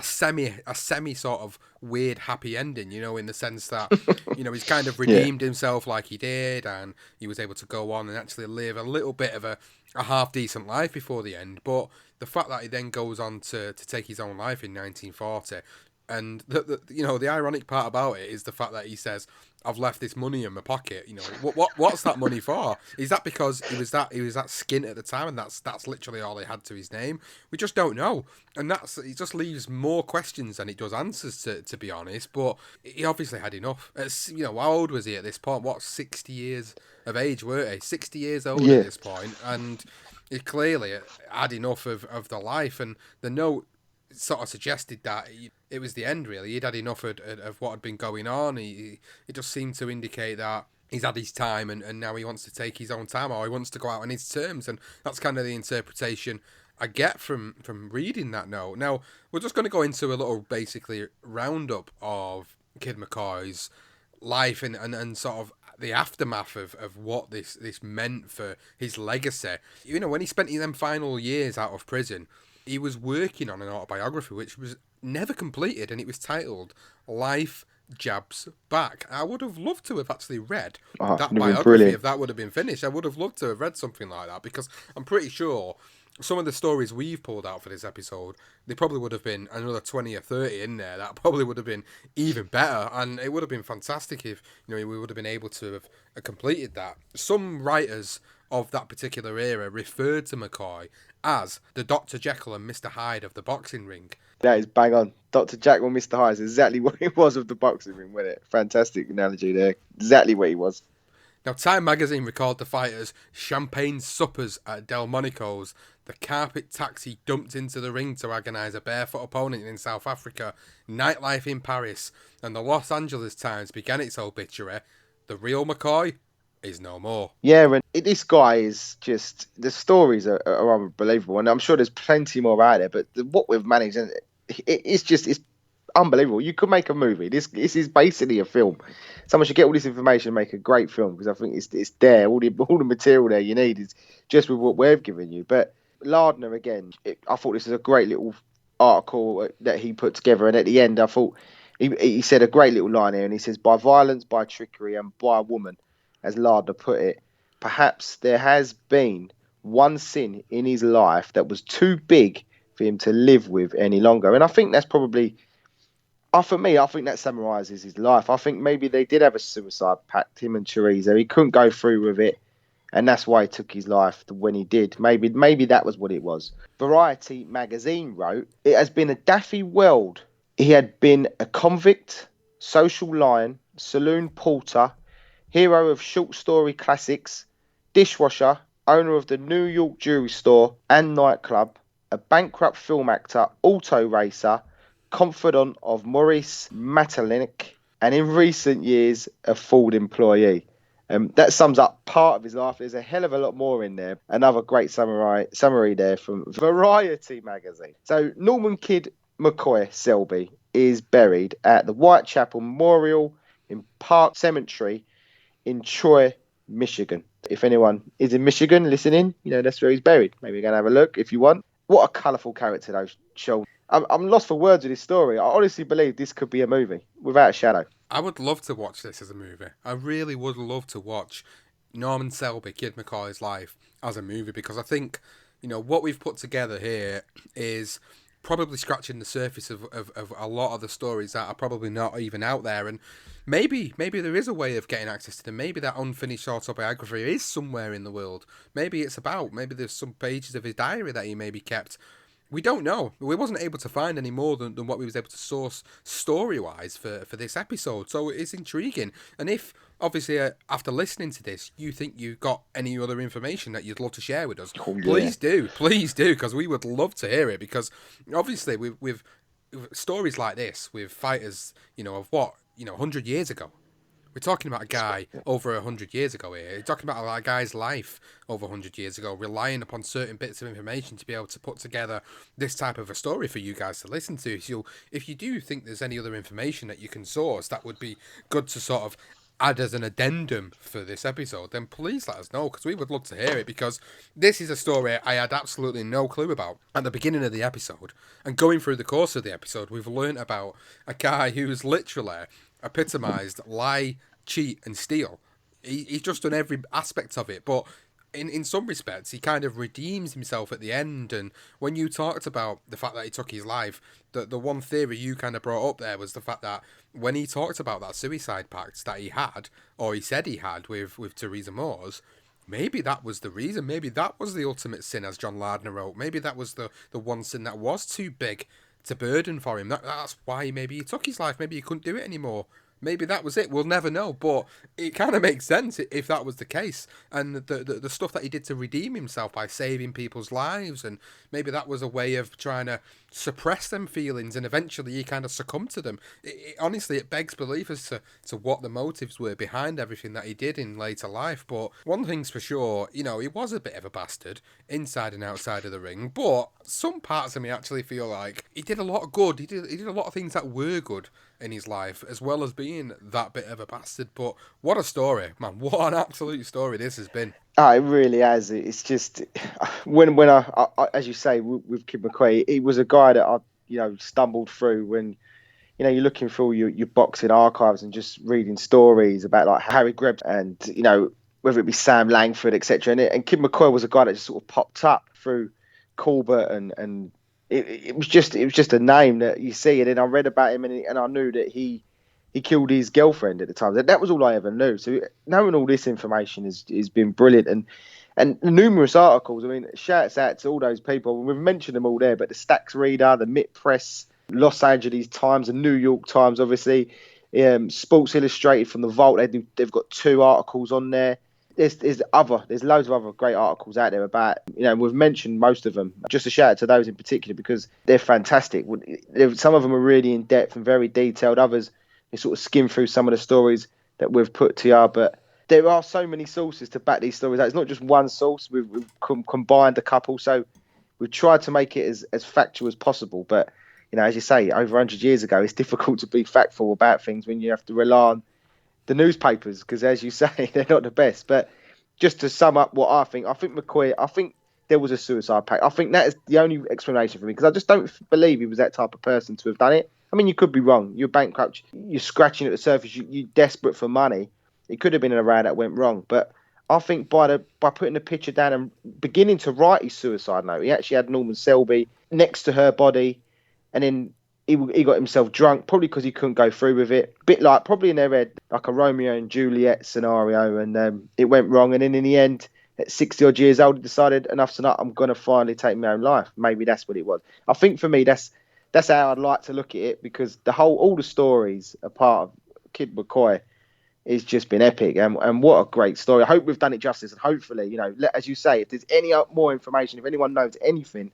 semi sort of weird happy ending, in the sense that, he's kind of redeemed himself like he did, and he was able to go on and actually live a little bit of a half decent life before the end. But the fact that he then goes on to take his own life in 1940, And the ironic part about it is the fact that he says, "I've left this money in my pocket." What's that money for? Is that because he was that skint at the time, and that's literally all he had to his name? We just don't know, and it just leaves more questions than it does answers, to be honest. But he obviously had enough. How old was he at this point? What, 60 years of age, weren't he? 60 years old at this point, and he clearly had enough of the life. And the note sort of suggested that it was the end, really. He'd had enough of what had been going on. It just seemed to indicate that he's had his time, and now he wants to take his own time, or he wants to go out on his terms. And that's kind of the interpretation I get from reading that note. Now, we're just going to go into a little, basically, roundup of Kid McCoy's life and sort of the aftermath of what this meant for his legacy. When he spent them final years out of prison, he was working on an autobiography which was never completed, and it was titled Life Jabs Back. I would have loved to have actually read that biography if that would have been finished. I would have loved to have read something like that, because I'm pretty sure some of the stories we've pulled out for this episode, there probably would have been another 20 or 30 in there. That probably would have been even better, and it would have been fantastic if we would have been able to have completed that. Some writers of that particular era referred to McCoy as the Dr. Jekyll and Mr. Hyde of the boxing ring. That is bang on. Dr. Jekyll and Mr. Hyde is exactly what it was of the boxing ring, wasn't it? Fantastic analogy there. Exactly what he was. Now, Time magazine recalled the fighters' champagne suppers at Delmonico's, the carpet taxi dumped into the ring to agonise a barefoot opponent in South Africa, nightlife in Paris, and the Los Angeles Times began its obituary. The real McCoy is no more. Yeah, and this guy is just, the stories are unbelievable, and I'm sure there's plenty more out there, but what we've managed, it's unbelievable. You could make a movie. This is basically a film. Someone should get all this information and make a great film, because I think it's there. All the material there you need is just with what we've given you. But Lardner, again, I thought this was a great little article that he put together, and at the end I thought he said a great little line here, and he says, "By violence, by trickery, and by a woman," as Lardner put it, "perhaps there has been one sin in his life that was too big for him to live with any longer." And I think that's probably, for me, I think that summarises his life. I think maybe they did have a suicide pact, him and Teresa. He couldn't go through with it, and that's why he took his life when he did. Maybe that was what it was. Variety magazine wrote, "It has been a daffy world. He had been a convict, social lion, saloon porter, hero of short story classics, dishwasher, owner of the New York jewelry store and nightclub, a bankrupt film actor, auto racer, confidant of Maurice Maeterlinck, and in recent years, a Ford employee." That sums up part of his life. There's a hell of a lot more in there. Another great summary there from Variety magazine. So Norman Kid McCoy Selby is buried at the Whitechapel Memorial in Park Cemetery in Troy, Michigan. If anyone is in Michigan listening, that's where he's buried. Maybe you're going to have a look if you want. What a colourful character, though, Sean. I'm lost for words with this story. I honestly believe this could be a movie, without a shadow. I would love to watch this as a movie. I really would love to watch Norman Selby, Kid McCoy's life, as a movie, because I think, what we've put together here is probably scratching the surface of a lot of the stories that are probably not even out there. And maybe there is a way of getting access to them. Maybe that unfinished autobiography is somewhere in the world. Maybe there's some pages of his diary that he maybe kept. We don't know. We wasn't able to find any more than what we was able to source story-wise for this episode. So it's intriguing. And if, obviously, after listening to this, you think you got any other information that you'd love to share with us, please do, because we would love to hear it. Because, obviously, with stories like this, with fighters, of what, 100 years ago, we're talking about a guy over 100 years ago here. We're talking about a guy's life over 100 years ago, relying upon certain bits of information to be able to put together this type of a story for you guys to listen to. So if you do think there's any other information that you can source that would be good to sort of add as an addendum for this episode, then please let us know, because we would love to hear it, because this is a story I had absolutely no clue about at the beginning of the episode. And going through the course of the episode, we've learned about a guy who's literally epitomised lie, cheat and steal. He's just done every aspect of it, but in some respects, he kind of redeems himself at the end. And when you talked about the fact that he took his life, the one theory you kind of brought up there was the fact that when he talked about that suicide pact that he had, or he said he had with Theresa Moore's, maybe that was the reason. Maybe that was the ultimate sin, as John Lardner wrote. Maybe that was the one sin that was too big to burden for him. That's why maybe he took his life. Maybe he couldn't do it anymore. Maybe that was it. We'll never know. But it kind of makes sense if that was the case. And the stuff that he did to redeem himself by saving people's lives, and maybe that was a way of trying to suppress them feelings, and eventually he kind of succumbed to them. Honestly, it begs belief as to what the motives were behind everything that he did in later life. But one thing's for sure, he was a bit of a bastard inside and outside of the ring. But some parts of me actually feel like he did a lot of good. He did a lot of things that were good in his life, as well as being that bit of a bastard. But what a story, man. What an absolute story this has been. Oh, it really has. It's just when I as you say, with Kid McCoy, he was a guy that I stumbled through when you're looking through your boxing archives and just reading stories about like Harry Grebs and whether it be Sam Langford, etc. And Kid McCoy was a guy that just sort of popped up through Corbett and it was just a name that you see. And then I read about him and I knew that he killed his girlfriend at the time. That was all I ever knew. So knowing all this information has been brilliant. And numerous articles. I mean, shouts out to all those people. We've mentioned them all there, but the Stax Reader, the Mit Press, Los Angeles Times, the New York Times, obviously, Sports Illustrated from the Vault. They've got 2 articles on there. There's loads of other great articles out there about, we've mentioned most of them. Just a shout out to those in particular because they're fantastic. Some of them are really in depth and very detailed. Others, you sort of skim through some of the stories that we've put to you, but there are so many sources to back these stories out. It's not just one source. We've combined a couple, so we've tried to make it as factual as possible. But as you say, over 100 years ago, it's difficult to be factful about things when you have to rely on the newspapers because, as you say, they're not the best. But just to sum up what I think McCoy, I think there was a suicide pact. I think that is the only explanation for me because I just don't believe he was that type of person to have done it. I mean, you could be wrong. You're bankrupt. You're scratching at the surface. You're desperate for money. It could have been a row that went wrong. But I think by putting the picture down and beginning to write his suicide note, he actually had Norman Selby next to her body. And then he got himself drunk, probably because he couldn't go through with it. Bit like, probably in their head, like a Romeo and Juliet scenario. And it went wrong. And then in the end, at 60 odd years old, he decided enough's enough. I'm going to finally take my own life. Maybe that's what it was. I think for me, that's how I'd like to look at it because all the stories are part of Kid McCoy has just been epic. And what a great story. I hope we've done it justice. And hopefully, as you say, if there's any more information, if anyone knows anything,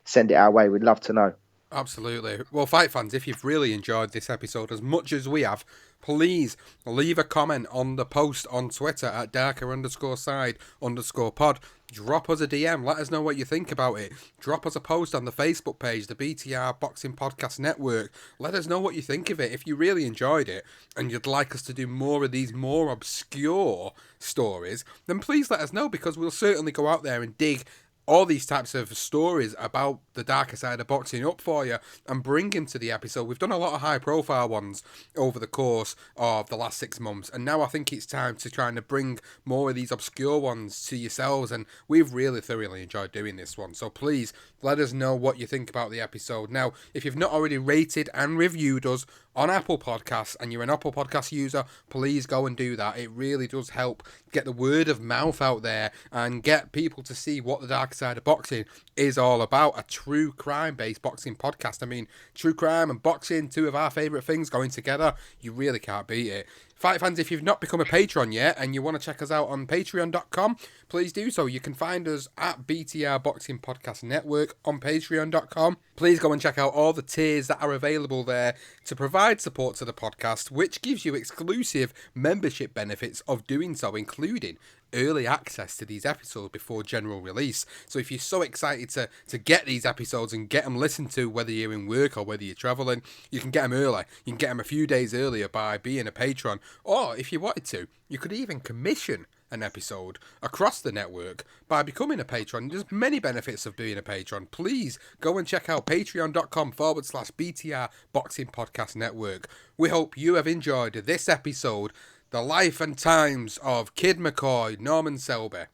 send it our way. We'd love to know. Absolutely. Well, fight fans, if you've really enjoyed this episode as much as we have, please leave a comment on the post on Twitter at darker_side_pod. Drop us a DM. Let us know what you think about it. Drop us a post on the Facebook page, the BTR Boxing Podcast Network. Let us know what you think of it. If you really enjoyed it and you'd like us to do more of these more obscure stories, then please let us know because we'll certainly go out there and dig all these types of stories about the darker side of boxing up for you and bring him to the episode. We've done a lot of high profile ones over the course of the last 6 months, and now I think it's time to try and bring more of these obscure ones to yourselves, and we've really thoroughly enjoyed doing this one. So please let us know what you think about the episode. Now, if you've not already rated and reviewed us on Apple Podcasts and you're an Apple Podcast user, please go and do that. It really does help get the word of mouth out there and get people to see what the dark side of boxing is all about. A true crime based boxing podcast. I mean, true crime and boxing, 2 of our favourite things going together. You really can't beat it. Fight fans, if you've not become a patron yet and you want to check us out on patreon.com, please do so. You can find us at BTR Boxing Podcast Network on patreon.com. Please go and check out all the tiers that are available there to provide support to the podcast, which gives you exclusive membership benefits of doing so, including early access to these episodes before general release. So if you're so excited to get these episodes and get them listened to, whether you're in work or whether you're traveling, you can get them early. You can get them a few days earlier by being a patron. Or if you wanted to, you could even commission an episode across the network by becoming a patron. There's many benefits of being a patron. Please go and check out patreon.com/BTR Boxing Podcast Network. We hope you have enjoyed this episode, The Life and Times of Kid McCoy, Norman Selby.